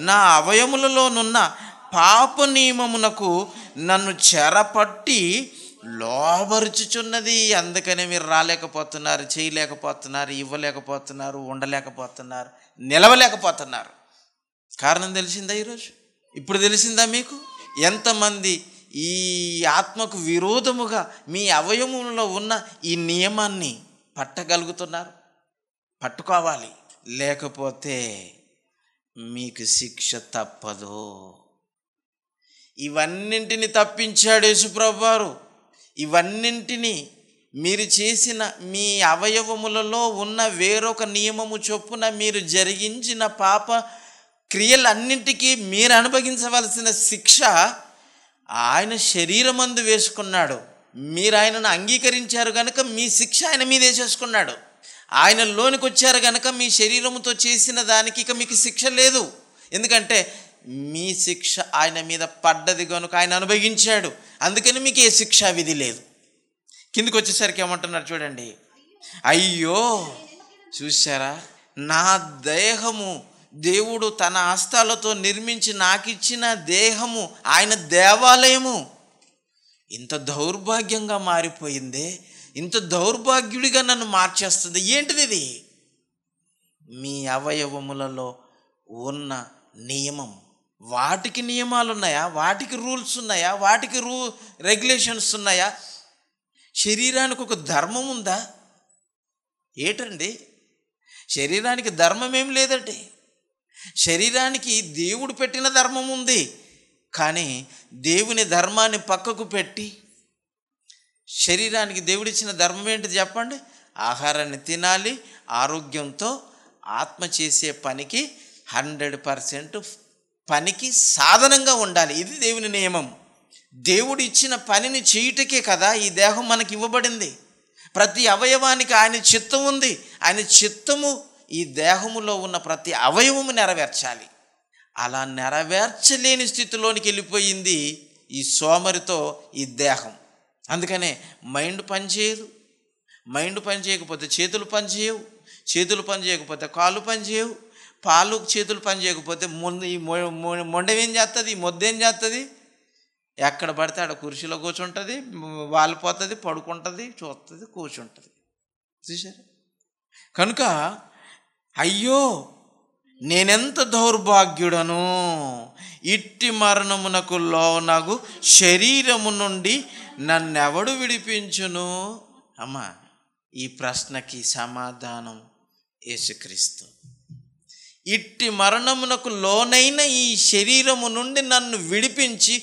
నా అవయములలోనున్న పాప నియమమునకు నన్ను చెరపట్టి లోబరుచుచున్నది. అందుకనే మీరు రాలేకపోతున్నారు, చేయలేకపోతున్నారు, ఇవ్వలేకపోతున్నారు, ఉండలేకపోతున్నారు, నిలవలేకపోతున్నారు. కారణం తెలిసిందా? ఈరోజు ఇప్పుడు తెలిసిందా మీకు? ఎంతమంది ఈ ఆత్మకు విరోధముగా మీ అవయవంలో ఉన్న ఈ నియమాన్ని పట్టగలుగుతున్నారు? పట్టుకోవాలి, లేకపోతే మీకు శిక్ష తప్పదు. ఇవన్నింటిని తప్పించాడు యేసుప్రభువు వారు. ఇవన్నింటినీ మీరు చేసిన మీ అవయవములలో ఉన్న వేరొక నియమము చొప్పున మీరు జరిగించిన పాప క్రియలన్నింటికీ మీరు అనుభవించవలసిన శిక్ష ఆయన శరీరమందు వేసుకున్నాడు. మీరు ఆయనను అంగీకరించారు కనుక మీ శిక్ష ఆయన మీద వేసేసుకున్నాడు. ఆయనలోనికి వచ్చారు కనుక మీ శరీరముతో చేసిన దానికి ఇక మీకు శిక్ష లేదు. ఎందుకంటే మీ శిక్ష ఆయన మీద పడ్డది కనుక ఆయన అనుభవించాడు. అందుకని మీకు ఏ శిక్షా విధి లేదు. కిందకి వచ్చేసరికి ఏమంటున్నారు చూడండి, అయ్యో చూశారా, నా దేహము దేవుడు తన హస్తాలతో నిర్మించి నాకు ఇచ్చిన దేహము ఆయన దేవాలయము ఇంత దౌర్భాగ్యంగా మారిపోయిందే, ఇంత దౌర్భాగ్యుడిగా నన్ను మార్చేస్తుంది. ఏంటిది ఇది? మీ అవయవములలో ఉన్న నియమం. వాటికి నియమాలు ఉన్నాయా? వాటికి రూల్స్ ఉన్నాయా? వాటికి రెగ్యులేషన్స్ ఉన్నాయా? శరీరానికి ఒక ధర్మం ఉందా? ఏటండి? శరీరానికి ధర్మం ఏం లేదండి. శరీరానికి దేవుడు పెట్టిన ధర్మం ఉంది. కానీ దేవుని ధర్మాన్ని పక్కకు పెట్టి శరీరానికి దేవుడిచ్చిన ధర్మం ఏంటి చెప్పండి? ఆహారాన్ని తినాలి, ఆరోగ్యంతో ఆత్మ చేసే పనికి 100% పనికి సాధనంగా ఉండాలి. ఇది దేవుని నియమం. దేవుడు ఇచ్చిన పనిని చేయుటకే కదా ఈ దేహం మనకి ఇవ్వబడింది. ప్రతి అవయవానికి ఆయన చిత్తం ఉంది. ఆయన చిత్తము ఈ దేహములో ఉన్న ప్రతి అవయవము నెరవేర్చాలి. అలా నెరవేర్చలేని స్థితిలోనికి వెళ్ళిపోయింది ఈ సోమరితో ఈ దేహం. అందుకనే మైండ్ పనిచేయదు. మైండ్ పని చేయకపోతే చేతులు పని చేయవు. చేతులు పని చేయకపోతే కాళ్ళు పని చేయవు. పాలు చేతులు పని చేయకపోతే మొండెం ఏం చేస్తుంది? ఈ మొద్దు ఏం చేస్తుంది? ఎక్కడ పడితే ఆడ కుర్చీలో కూర్చుంటుంది, వాలిపోతుంది, పడుకుంటుంది, చూస్తుంది, కూర్చుంటుంది. చూసారు? కనుక అయ్యో నేనెంత దౌర్భాగ్యుడను, ఇట్టి మరణమునకు లోనగు శరీరము నుండి నన్నెవడు విడిపించును? అమ్మా, ఈ ప్రశ్నకి సమాధానం యేసుక్రీస్తు. ఇట్టి మరణమునకు లోనైన ఈ శరీరము నుండి నన్ను విడిపించి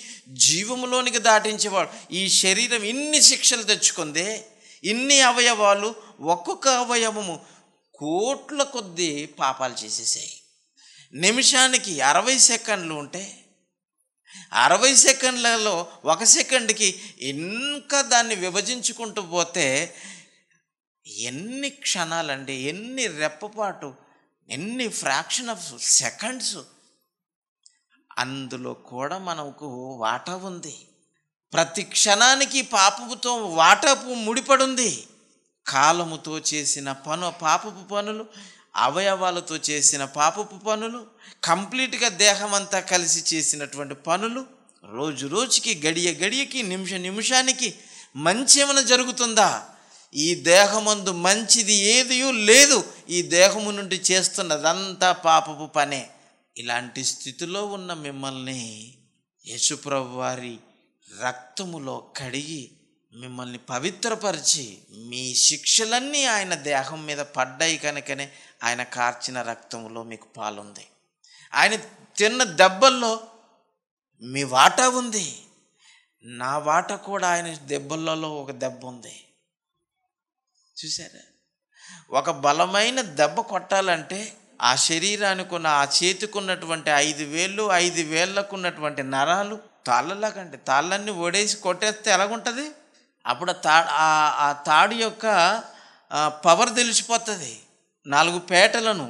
జీవములోనికి దాటించేవాడు. ఈ శరీరం ఇన్ని శిక్షలు తెచ్చుకుందే, ఇన్ని అవయవాలు, ఒక్కొక్క అవయవము కోట్ల కొద్దీ పాపాలు చేసేసాయి. నిమిషానికి 60 సెకండ్లు ఉంటే 60 సెకండ్లలో 1 సెకండ్కి ఇంకా దాన్ని విభజించుకుంటూ పోతే ఎన్ని క్షణాలండి, ఎన్ని రెప్పపాటు, ఎన్ని ఫ్రాక్షన్ ఆఫ్ సెకండ్స్. అందులో కూడా మనకు వాటా ఉంది. ప్రతి క్షణానికి పాపముతో వాటాపు ముడిపడుంది. కాలముతో చేసిన పాపపు పనులు, అవయవాలతో చేసిన పాపపు పనులు, కంప్లీట్గా దేహం అంతా కలిసి చేసినటువంటి పనులు, రోజు రోజుకి, గడియ గడియకి, నిమిషానికి మంచి ఏమైనా జరుగుతుందా? ఈ దేహమందు మంచిది ఏది లేదు. ఈ దేహము నుండి చేస్తున్నదంతా పాపపు పనే. ఇలాంటి స్థితిలో ఉన్న మిమ్మల్ని యేసుప్రభు వారి రక్తములో కడిగి మిమ్మల్ని పవిత్రపరిచి, మీ శిక్షలన్నీ ఆయన దేహం మీద పడ్డాయి కనుకనే ఆయన కార్చిన రక్తములో మీకు పాలుంది. ఆయన తిన్న దెబ్బల్లో మీ వాటా ఉంది. నా వాటా కూడా ఆయన దెబ్బలలో ఒక దెబ్బ ఉంది. చూసారా? ఒక బలమైన దెబ్బ కొట్టాలంటే ఆ శరీరానికి ఉన్న, ఆ చేతికున్నటువంటి 5 వేళ్ళు, 5 వేళ్ళకు ఉన్నటువంటి నరాలు తాళ్ళలాగండి. తాళ్ళన్నీ ఓడేసి కొట్టేస్తే ఎలాగుంటుంది? అప్పుడు ఆ తాడు యొక్క పవర్ తెలిసిపోతుంది. 4 పేటలను,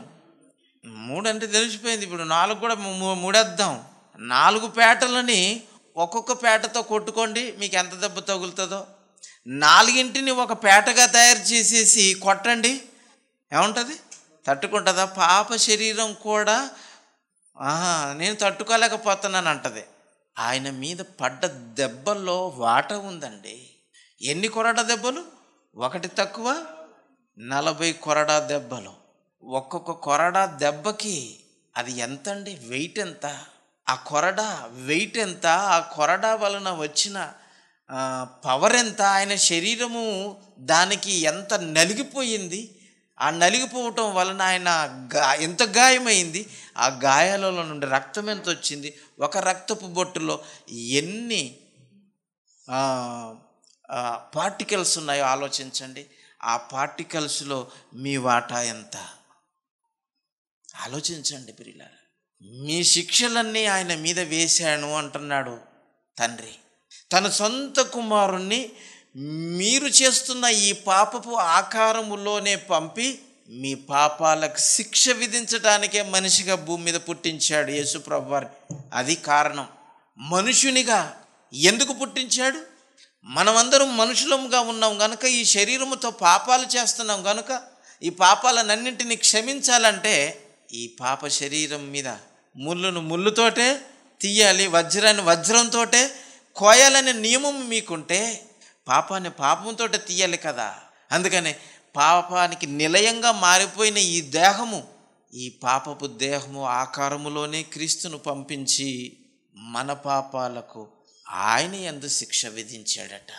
3 అంటే తెలిసిపోయింది, ఇప్పుడు 4 కూడా మూడేద్దాం. 4 పేటలని ఒక్కొక్క పేటతో కొట్టుకోండి, మీకు ఎంత దెబ్బ తగులుతుందో. 4ని ఒక పేటగా తయారు చేసేసి కొట్టండి, ఏముంటుంది? తట్టుకుంటుందా? పాప శరీరం కూడా నేను తట్టుకోలేకపోతున్నాను అంటది. ఆయన మీద పడ్డ దెబ్బల్లో వాట ఉందండి. ఎన్ని కొరడా దెబ్బలు? 1 తక్కువ 40 కొరడా దెబ్బలు. ఒక్కొక్క కొరడా దెబ్బకి అది ఎంతండి? వెయిట్ ఎంత? ఆ కొరడా వెయిట్ ఎంత? ఆ కొరడా వలన వచ్చిన పవర్ ఎంత? ఆయన శరీరము దానికి ఎంత నలిగిపోయింది? ఆ నలిగిపోవటం వలన ఆయన ఎంత గాయమైంది? ఆ గాయాలలో నుండి రక్తం ఎంత వచ్చింది? ఒక రక్తపు బొట్టులో ఎన్ని పార్టికల్స్ ఉన్నాయో ఆలోచించండి. ఆ పార్టికల్స్లో మీ వాటా ఎంత ఆలోచించండి ప్రియులారా. మీ శిక్షలన్నీ ఆయన మీద వేశాను అంటున్నాడు తండ్రి. తన సొంత కుమారుణ్ణి మీరు చేస్తున్న ఈ పాపపు ఆకారములోనే పంపి మీ పాపాలకు శిక్ష విధించడానికే మనిషిగా భూమి మీద పుట్టించాడు యేసుప్రభు వారు. అది కారణం. మనుషునిగా ఎందుకు పుట్టించాడు? మనమందరం మనుషులముగా ఉన్నాం కనుక, ఈ శరీరముతో పాపాలు చేస్తున్నాం కనుక, ఈ పాపాలన్నింటినీ క్షమించాలంటే ఈ పాప శరీరం మీద ముళ్ళును ముళ్ళుతోటే తీయాలి, వజ్రాన్ని వజ్రంతోటే కోయాలనే నియమం మీకుంటే పాపాన్ని పాపంతో తీయాలి కదా. అందుకనే పాపానికి నిలయంగా మారిపోయిన ఈ దేహము, ఈ పాపపు దేహము ఆకారములోనే క్రీస్తును పంపించి మన పాపాలకు ఆయన యందు శిక్ష విధించాడట.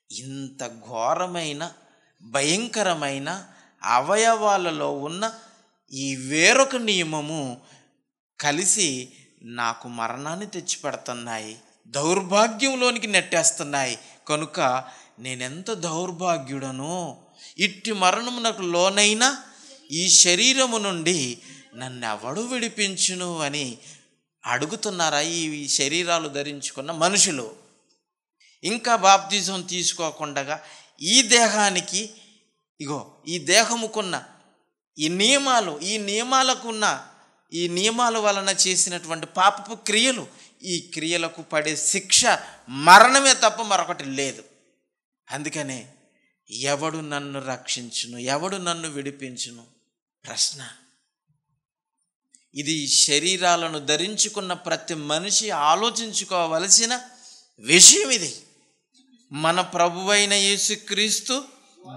ఇంత ఘోరమైన, భయంకరమైన, అవయవాలలో ఉన్న ఈ వేరొక నియమము కలిసి నాకు మరణాన్ని తెచ్చిపెడుతున్నాయి, దౌర్భాగ్యంలోనికి నెట్టేస్తున్నాయి. కనుక నేనెంత దౌర్భాగ్యుడను, ఇట్టి మరణమునకు లోనైన ఈ శరీరము నుండి నన్నెవడు విడిపించును అని అడుగుతున్నారా ఈ శరీరాలు ధరించుకున్న మనుషులు. ఇంకా బాప్తిజం తీసుకోకుండా ఈ దేహానికి ఈ దేహముకున్న ఈ నియమాల వలన చేసినటువంటి పాపపు క్రియలు, ఈ క్రియలకు పడే శిక్ష మరణమే తప్ప మరొకటి లేదు. అందుకనే ఎవడు నన్ను రక్షించును, ఎవడు నన్ను విడిపించును ప్రశ్న. ఇది శరీరాలను ధరించుకున్న ప్రతి మనిషి ఆలోచించుకోవలసిన విషయం. ఇది మన ప్రభువైన యేసుక్రీస్తు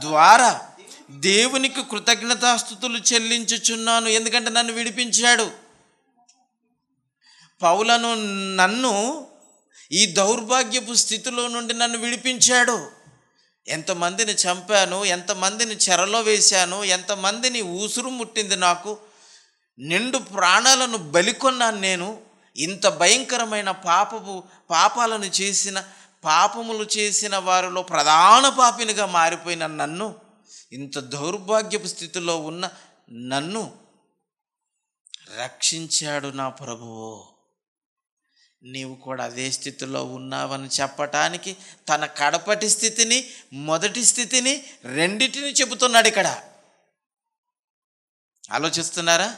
ద్వారా దేవునికి కృతజ్ఞతాస్తుతులు చెల్లించుచున్నాను, ఎందుకంటే నన్ను విడిపించాడు. పౌలను నన్ను ఈ దౌర్భాగ్యపు స్థితిలో నుండి నన్ను విడిపించాడు. ఎంతమందిని చంపాను, ఎంతమందిని చెరలో వేశాను, ఎంతమందిని ఊసురు ముట్టింది నాకు, నిండు ప్రాణాలను బలికొన్నాను నేను. ఇంత భయంకరమైన పాపములు చేసిన వారిలో ప్రధాన పాపినిగా మారిపోయిన నన్ను, ఇంత దౌర్భాగ్యపు స్థితిలో ఉన్న నన్ను రక్షించాడు నా ప్రభువు. నీవు కూడా అదే స్థితిలో ఉన్నావని చెప్పటానికి తన కడపటి స్థితిని, మొదటి స్థితిని, రెండిటిని చెబుతున్నాడు ఇక్కడ. ఆలోచిస్తున్నారా?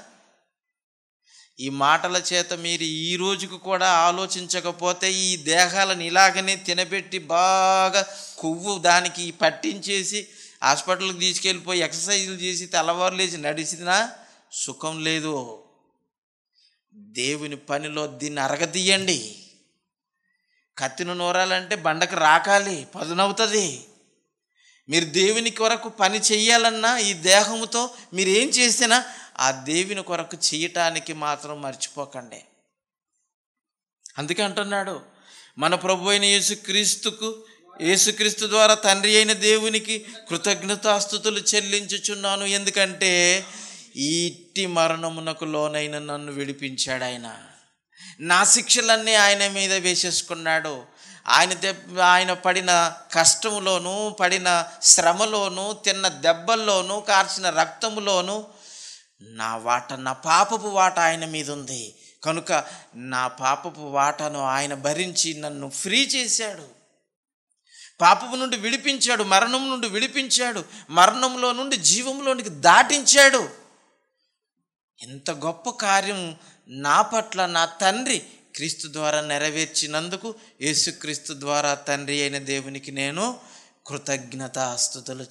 ఈ మాటల చేత మీరు ఈ రోజుకు కూడా ఆలోచించకపోతే ఈ దేహాలను ఇలాగనే తినబెట్టి బాగా కొవ్వు దానికి పట్టించేసి హాస్పిటల్కి తీసుకెళ్ళిపోయి ఎక్సర్సైజులు చేసి తెల్లవారు లేచి నడిచినా సుఖం లేదు. దేవుని పనిలో దీన్ని అరగదీయండి. కత్తిని నూరాలంటే బండకు రాకాలి, పదునవుతుంది. మీరు దేవుని కొరకు పని చెయ్యాలన్నా ఈ దేహముతో మీరు ఏం చేసినా ఆ దేవుని కొరకు చేయటానికి మాత్రం మర్చిపోకండి. అందుకే అంటున్నాడు, మన ప్రభు అయిన యేసుక్రీస్తు ద్వారా తండ్రి అయిన దేవునికి కృతజ్ఞతాస్తుతులు చెల్లించుచున్నాను, ఎందుకంటే ఇట్టి మరణమునకు లోనైన నన్ను విడిపించాడు ఆయన. నా శిక్షలన్నీ ఆయన మీద వేసేసుకున్నాడు. ఆయన పడిన కష్టములోను, పడిన శ్రమలోను, తిన్న దెబ్బల్లోను, కార్చిన రక్తములోను నా పాపపు వాట ఆయన మీద ఉంది. కనుక నా పాపపు వాటను ఆయన భరించి నన్ను ఫ్రీ చేశాడు, పాపము నుండి విడిపించాడు, మరణం నుండి విడిపించాడు, మరణంలో నుండి జీవంలోనికి దాటించాడు. ఎంత గొప్ప కార్యం నా పట్ల నా తండ్రి క్రీస్తు ద్వారా నెరవేర్చినందుకు యేసుక్రీస్తు ద్వారా తండ్రి అయిన దేవునికి నేను కృతజ్ఞతాస్తుతులు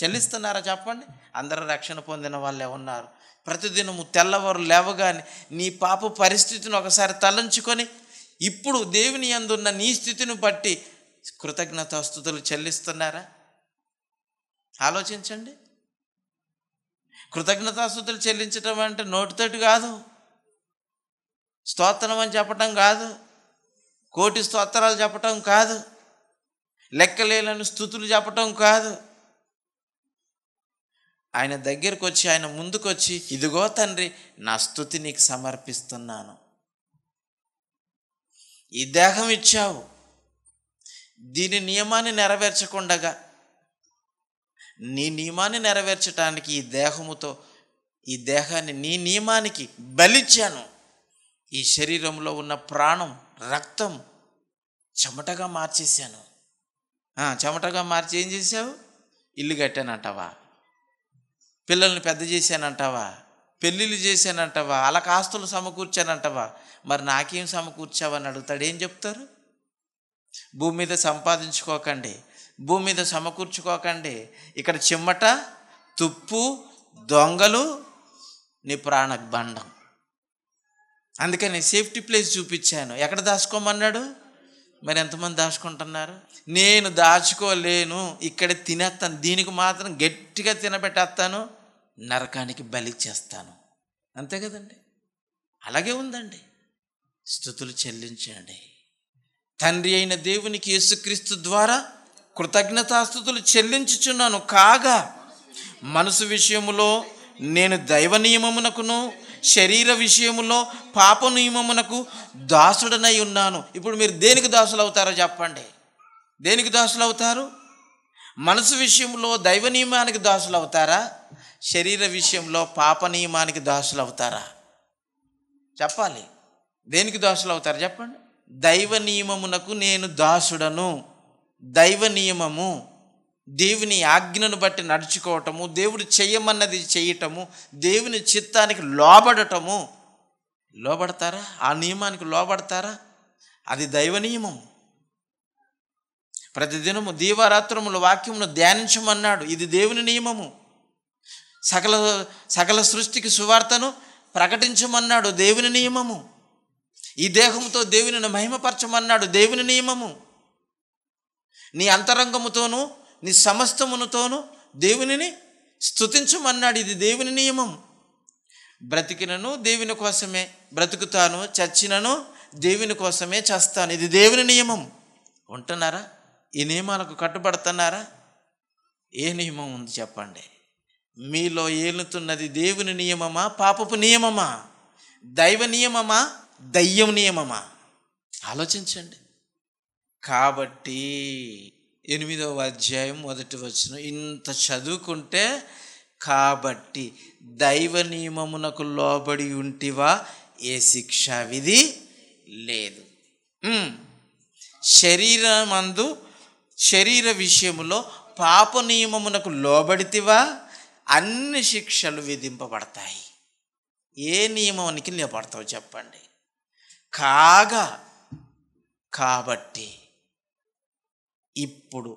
చెల్లిస్తున్నారా చెప్పండి? అందరూ రక్షణ పొందిన వాళ్ళే ఉన్నారు. ప్రతిదినము తెల్లవారు లేవగానే నీ పాప పరిస్థితిని ఒకసారి తలంచుకొని ఇప్పుడు దేవుని యందున్న నీ స్థితిని బట్టి కృతజ్ఞతాస్తుతులు చెల్లిస్తున్నారా? ఆలోచించండి. కృతజ్ఞతాస్తుతులు చెల్లించడం అంటే నోటితోటి కాదు, స్తోత్రం అని చెప్పటం కాదు, కోటి స్తోత్రాలు చెప్పటం కాదు, లెక్కలేని స్తుతులు చెప్పటం కాదు. ఆయన దగ్గరికి వచ్చి, ఆయన ముందుకు వచ్చి, ఇదిగో తండ్రి నా స్తుతి నీకు సమర్పిస్తున్నాను. ఈ దేహం ఇచ్చావు, దీని నియమాన్ని నెరవేర్చకుండగా నీ నియమాన్ని నెరవేర్చడానికి ఈ దేహాన్ని నీ నియమానికి బలిచ్చాను. ఈ శరీరంలో ఉన్న ప్రాణం, రక్తం చెమటగా మార్చేశాను. చెమటగా మార్చి ఏం చేసావు? ఇల్లు కట్టానంటావా? పిల్లల్ని పెద్ద చేశానంటావా? పెళ్ళిళ్ళు చేశానంటావా? అలా ఆస్తులు సమకూర్చానంటావా? మరి నాకేం సమకూర్చావని అడుగుతాడు. ఏం చెప్తారు? భూమి మీద సంపాదించుకోకండి, భూమి మీద సమకూర్చుకోకండి. ఇక్కడ చిమ్మట, తుప్పు, దొంగలు నీ ప్రాణబంధం. అందుకని సేఫ్టీ ప్లేస్ చూపించాను. ఎక్కడ దాచుకోమన్నాడు? మరి ఎంతమంది దాచుకుంటున్నారు? నేను దాచుకోలేను, ఇక్కడ తినేస్తాను, దీనికి మాత్రం గట్టిగా తినబెట్టేస్తాను, నరకానికి బలి చేస్తాను. అంతే కదండి? అలాగే ఉందండి. స్తుతులు చెల్లించండి. తండ్రి అయిన దేవునికి యేసుక్రీస్తు ద్వారా కృతజ్ఞతాస్తుతులు చెల్లించుచున్నాను. కాగా మనసు విషయములో నేను దైవ నియమమునకును, శరీర విషయములో పాప నియమమునకు దాసుడనై ఉన్నాను. ఇప్పుడు మీరు దేనికి దాసులు అవుతారో చెప్పండి. దేనికి దాసులు అవుతారు? మనసు విషయంలో దైవ నియమానికి దాసులు అవుతారా? శరీర విషయంలో పాప నియమానికి దాసులు అవుతారా? చెప్పాలి. దేనికి దాసులు అవుతారు చెప్పండి. దైవ నియమమునకు నేను దాసుడను. దైవ నియమము, దేవుని ఆజ్ఞను బట్టి నడుచుకోవటము, దేవుడు చెయ్యమన్నది చేయటము, దేవుని చిత్తానికి లోబడటము. లోబడతారా? ఆ నియమానికి లోబడతారా? అది దైవ నియమం. ప్రతిదినము దీవారాత్రముల వాక్యమును ధ్యానించమన్నాడు. ఇది దేవుని నియమము. సకల సృష్టికి సువార్తను ప్రకటించమన్నాడు. దేవుని నియమము. ఈ దేహంతో దేవునిని మహిమపరచమన్నాడు. దేవుని నియమము. నీ అంతరంగముతోనూ నీ సమస్తమునతోనూ దేవునిని స్తుతించమన్నాడు. ఇది దేవుని నియమం. బ్రతికినను దేవుని కోసమే బ్రతుకుతాను, చచ్చినను దేవుని కోసమే చస్తాను. ఇది దేవుని నియమం. ఉంటున్నారా? ఈ నియమాలకు కట్టుబడుతున్నారా? ఏ నియమం ఉంది చెప్పండి. మీలో ఏలుతున్నది దేవుని నియమమా, పాపపు నియమమా? దైవ నియమమా, దయ్యం నియమమా? ఆలోచించండి. కాబట్టి 8వ అధ్యాయం 1వ వచనం, ఇంత చదువుకుంటే కాబట్టి దైవ నియమమునకు లోబడి ఉంటివా, ఏ శిక్షా విధి లేదు. శరీర విషయములో పాప నియమమునకు లోబడితివా, అన్ని శిక్షలు విధింపబడతాయి. ఏ నియమానికి నిలబడతావు చెప్పండి. కాబట్టి ఇప్పుడు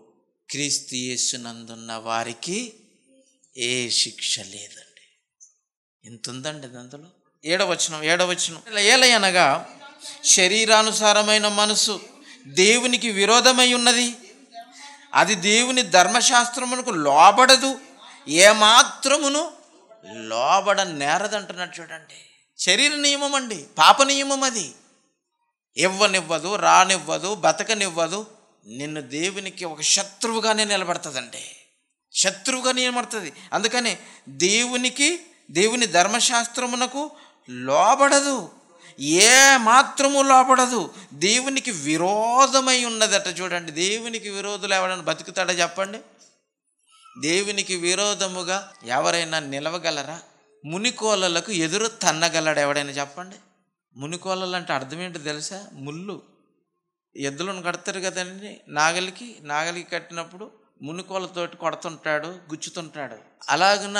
క్రీస్తు యేసునందున్న వారికి ఏ శిక్ష లేదండి. ఇంత ఉందండి అందులో. 7వ వచనం ఏలయనగా శరీరానుసారమైన మనసు దేవునికి విరోధమై ఉన్నది, అది దేవుని ధర్మశాస్త్రమునకు లోబడదు, ఏమాత్రమును లోబడ నేరదంటున్నాడు చూడండి. శరీర నియమం అండి, పాప నియమం. అది ఇవ్వనివ్వదు, రానివ్వదు, బతకనివ్వదు. నిన్ను దేవునికి ఒక శత్రువుగానే నిలబడుతుందండి. శత్రువుగా నిలబడుతుంది. అందుకని దేవుని ధర్మశాస్త్రమునకు లోబడదు, ఏ మాత్రము లోబడదు. దేవునికి విరోధమై ఉన్నదట చూడండి. దేవునికి విరోధులు ఎవరైనా బతుకుతాడా చెప్పండి? దేవునికి విరోధముగా ఎవరైనా నిలవగలరా? మునికోలలకు ఎదురు తన్నగలడు ఎవడైనా చెప్పండి. మునికోలలు అంటే అర్థం ఏంటో తెలుసా? ముళ్ళు. ఎద్దులను కడతారు కదండి నాగలికి కట్టినప్పుడు మునికోలతోటి కొడుతుంటాడు, గుచ్చుతుంటాడు. అలాగున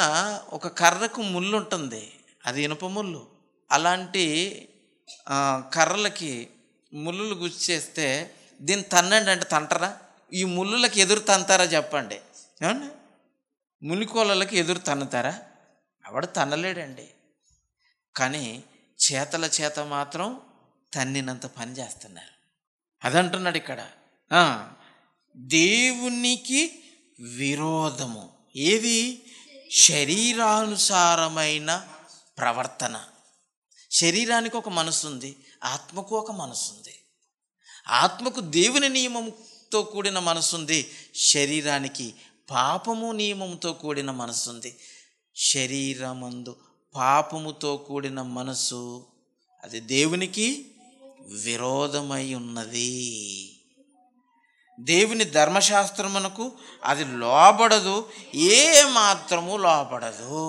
ఒక కర్రకు ముళ్ళు ఉంటుంది, అది ఇనుప ముళ్ళు. అలాంటి కర్రలకి ముళ్ళులు గుచ్చేస్తే దీన్ని తన్నండి అంటే తంటరా? ఈ ముళ్ళులకి ఎదురు తంతారా చెప్పండి? ఏమండి? మునికోలకి ఎదురు తన్నుతారా? ఆవిడ తన్నలేడండి. కానీ చేత మాత్రం తన్నినంత పని చేస్తున్నారు. అదంటున్నాడు ఇక్కడ. దేవునికి విరోధము ఏది? శరీరానుసారమైన ప్రవర్తన. శరీరానికి ఒక మనసు ఉంది, ఆత్మకు ఒక మనసు ఉంది. ఆత్మకు దేవుని నియమంతో కూడిన మనసు ఉంది, శరీరానికి పాపము నియమంతో కూడిన మనసు ఉంది. శరీరమందు పాపముతో కూడిన మనసు అది దేవునికి విరోధమై ఉన్నది. దేవుని ధర్మశాస్త్రమునకు అది లోబడదు, ఏ మాత్రము లోబడదు.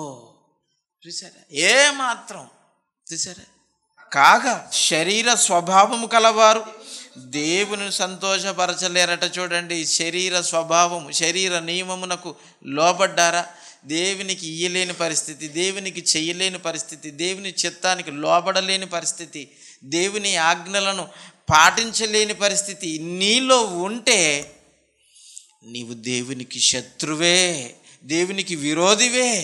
చూసారా? ఏ మాత్రం. చూసారా? కాగా శరీర స్వభావము కలవారు దేవుని సంతోషపరచలేరట చూడండి. శరీర స్వభావము, శరీర నియమమునకు లోబడ్డారా? దేవునికి ఇయ్యలేని పరిస్థితి, దేవునికి చెయ్యలేని పరిస్థితి, దేవుని చిత్తానికి లోబడలేని పరిస్థితి, దేవుని ఆజ్ఞలను పాటించలేని పరిస్థితి నీలో ఉంటే నీవు దేవునికి శత్రువే, దేవునికి విరోధివే.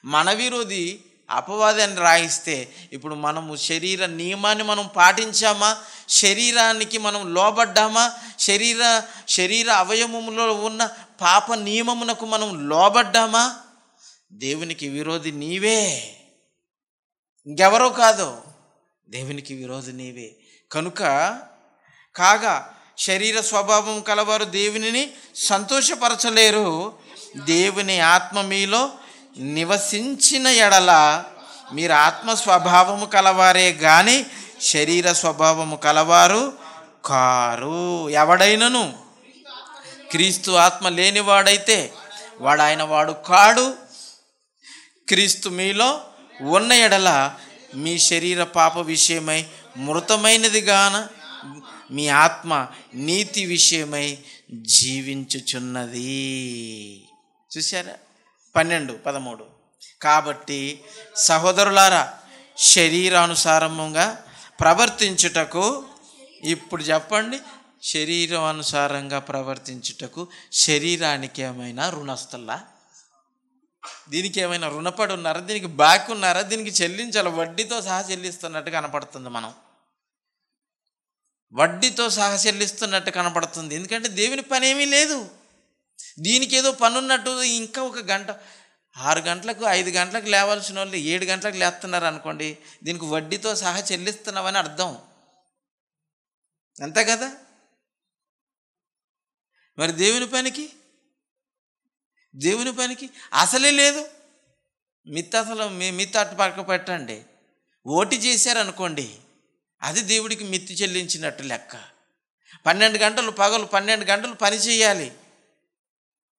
మన విరోధి అపవాదాన్ని రాయిస్తే ఇప్పుడు మనము శరీర నియమాన్ని మనం పాటించామా? శరీరానికి మనం లోబడ్డామా? శరీర అవయవములో ఉన్న పాప నియమమునకు మనం లోబడ్డామా? దేవునికి విరోధి నీవే, ఇంకెవరో కాదు. దేవునికి విరోధి నీవే. కనుక కాగా శరీర స్వభావం కలవారు దేవునిని సంతోషపరచలేరు, దేవుని ఆత్మ మీలో నివసించిన ఎడల మీరు ఆత్మ స్వభావము కలవారే గాని శరీర స్వభావము కలవారు కారు. ఎవడైనను క్రీస్తు ఆత్మ లేనివాడైతే వాడు ఆయన వాడు కాడు. క్రీస్తు మీలో ఉన్న ఎడల మీ శరీర పాప విషయమై మృతమైనది గాన మీ ఆత్మ నీతి విషయమై జీవించుచున్నది. చూసారా? 12:13. కాబట్టి సహోదరులారా, శరీరానుసారముగా ప్రవర్తించుటకు, ఇప్పుడు చెప్పండి, శరీరానుసారంగా ప్రవర్తించుటకు శరీరానికి ఏమైనా రుణస్తులా? దీనికి ఏమైనా రుణపడి ఉన్నారా? దీనికి బాకీ ఉన్నారా? దీనికి చెల్లించాలి. వడ్డీతో సహా చెల్లిస్తున్నట్టు కనపడుతుంది. మనం వడ్డీతో సహా చెల్లిస్తున్నట్టు కనపడుతుంది. ఎందుకంటే దేవుని పని ఏమీ లేదు. దీనికి ఏదో పని ఉన్నట్టు ఇంకా ఒక గంట, 6 గంటలకు 5 గంటలకు లేవాల్సిన వాళ్ళు 7 గంటలకు లేస్తున్నారు అనుకోండి, దీనికి వడ్డీతో సహా చెల్లిస్తున్నామని అర్థం. అంతే కదా? మరి దేవుని పనికి అసలే లేదు. మిత్తి అటు పక్క పెట్టండి. ఓటి చేశారనుకోండి, అది దేవుడికి మిత్తి చెల్లించినట్టు లెక్క. 12 గంటలు పగలు 12 గంటలు పని చేయాలి,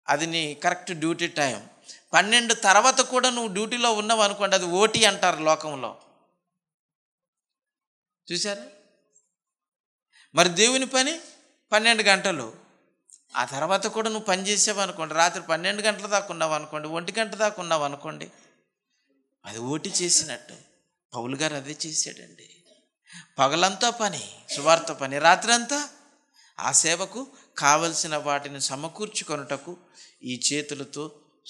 అది నీ కరెక్ట్ డ్యూటీ టైం. 12 తర్వాత కూడా నువ్వు డ్యూటీలో ఉన్నావు అనుకోండి, అది ఓటీ అంటారు లోకంలో. చూసారా? మరి దేవుని పని 12 గంటలు, ఆ తర్వాత కూడా నువ్వు పని చేసావు అనుకోండి, రాత్రి 12 గంటల దాకా ఉన్నావు అనుకోండి, 1 గంట దాకా ఉన్నావు అనుకోండి, అది ఓటీ చేసినట్టు. పౌలు గారు అదే చేశాడండి. పగలంతా పని, సువార్త పని, రాత్రి అంతా ఆ సేవకు కావలసిన వాటిని సమకూర్చుకొనుటకు ఈ చేతులతో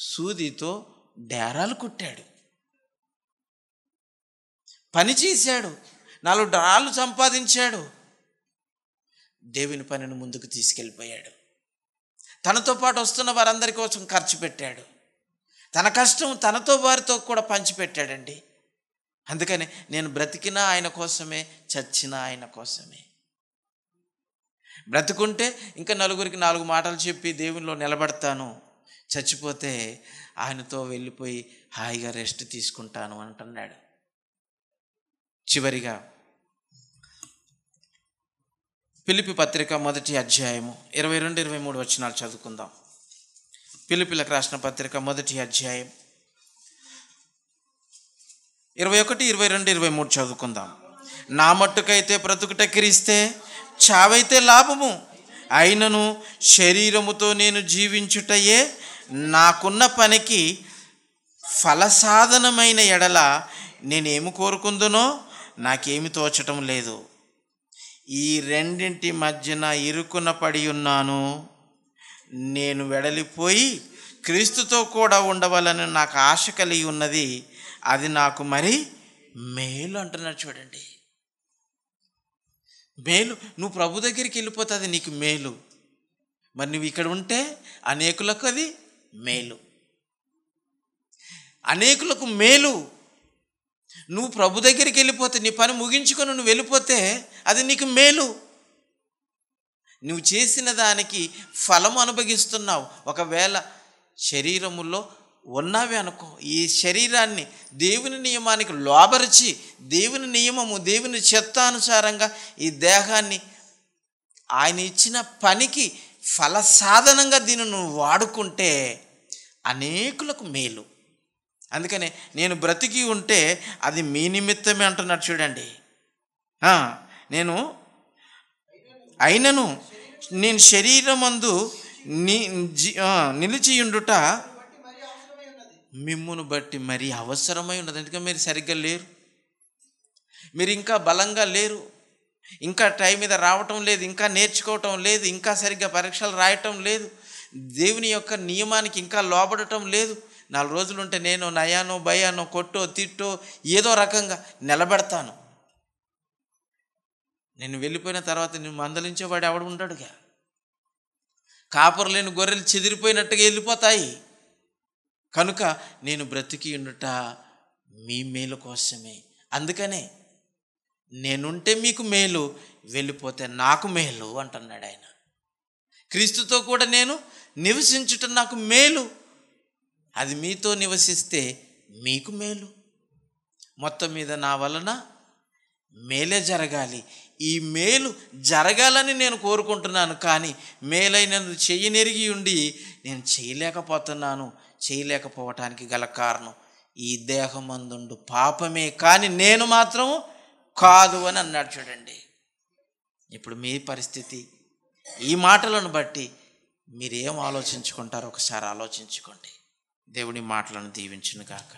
సూదితో డేరాలు కుట్టాడు, పని చేశాడు, $4 సంపాదించాడు, దేవుని పనిని ముందుకు తీసుకెళ్ళిపోయాడు. తనతో పాటు వస్తున్న వారందరి కోసం ఖర్చు పెట్టాడు. తన కష్టం తనతో వారితో కూడా పంచిపెట్టాడండి. అందుకని నేను బ్రతికినా ఆయన కోసమే, చచ్చినా ఆయన కోసమే. బ్రతుకుంటే ఇంకా నలుగురికి 4 మాటలు చెప్పి దేవునిలో నిలబడతాను, చచ్చిపోతే ఆయనతో వెళ్ళిపోయి హాయిగా రెస్ట్ తీసుకుంటాను అంటున్నాడు. చివరిగా ఫిలిప్పీ పత్రిక 1వ అధ్యాయము 22-23 వచనాలు చదువుకుందాం. ఫిలిప్పీలకు రాసిన పత్రిక 1వ అధ్యాయం 21, 22, 23 చదువుకుందాం. నా మట్టుకైతే బ్రతుకుట క్రీస్తే, చావైతే లాభము. అయినను శరీరముతో నేను జీవించుటయే నాకున్న పనికి ఫలసాధనమైన ఎడల నేనేమి కోరుకుందునో నాకేమి తోచటం లేదు. ఈ రెండింటి మధ్యన ఇరుకున పడి ఉన్నాను. నేను వెడలిపోయి క్రీస్తుతో కూడా ఉండవాలని నాకు ఆశ కలిగి ఉన్నది, అది నాకు మరి మేలు అంటున్నాడు. చూడండి, మేలు. నువ్వు ప్రభు దగ్గరికి వెళ్ళిపోతే అది నీకు మేలు. మరి నువ్వు ఇక్కడ ఉంటే అనేకులకు అది మేలు, అనేకులకు మేలు. నువ్వు ప్రభు దగ్గరికి వెళ్ళిపోతే, నీ పని ముగించుకొని నువ్వు వెళ్ళిపోతే అది నీకు మేలు. నువ్వు చేసిన దానికి ఫలం అనుభవిస్తున్నావు. ఒకవేళ శరీరములో ఉన్నావే అనుకో, ఈ శరీరాన్ని దేవుని నియమానికి లోబరిచి, దేవుని నియమము, దేవుని చిత్తానుసారంగా ఈ దేహాన్ని ఆయన ఇచ్చిన పనికి ఫలసాధనంగా దీన్ని నువ్వు వాడుకుంటే అనేకులకు మేలు. అందుకనే నేను బ్రతికి ఉంటే అది మీ నిమిత్తమే అంటున్నాడు. చూడండి, అయినను నేను శరీరమందు నిలిచియుండుట మిమ్మును బట్టి మరి అవసరమై ఉన్నది. ఎందుకంటే మీరు సరిగ్గా లేరు, మీరు ఇంకా బలంగా లేరు, ఇంకా టైం మీద రావటం లేదు, ఇంకా నేర్చుకోవటం లేదు, ఇంకా సరిగ్గా పరీక్షలు రాయటం లేదు, దేవుని యొక్క నియమానికి ఇంకా లోబడటం లేదు. 4 రోజులు ఉంటే నేను నయానో భయానో కొట్టో తిట్టో ఏదో రకంగా నిలబెడతాను. నేను వెళ్ళిపోయిన తర్వాత నేను మందలించేవాడు ఎవడు ఉంటాడుగా. కాపరు లేని గొర్రెలు చెదిరిపోయినట్టుగా వెళ్ళిపోతాయి. కనుక నేను బ్రతికి ఉండుట మీ మేలు కోసమే. అందుకనే నేనుంటే మీకు మేలు, వెళ్ళిపోతే నాకు మేలు అంటున్నాడు ఆయన. క్రీస్తుతో కూడా నేను నివసించుట నాకు మేలు. అది మీతో నివసిస్తే మీకు మేలు. మొత్తం మీద నా వలన మేలే జరగాలి. ఈ మేలు జరగాలని నేను కోరుకుంటున్నాను, కానీ మేలైనది చెయ్యనెరిగి ఉండి నేను చేయలేకపోవటానికి గల కారణం ఈ దేహమందుండు పాపమే, కానీ నేను మాత్రం కాదు అని అన్నాడు. చూడండి, ఇప్పుడు మీ పరిస్థితి, ఈ మాటలను బట్టి మీరేం ఆలోచించుకుంటారో ఒకసారి ఆలోచించుకోండి. దేవుని మాటలను దీవించును గాక.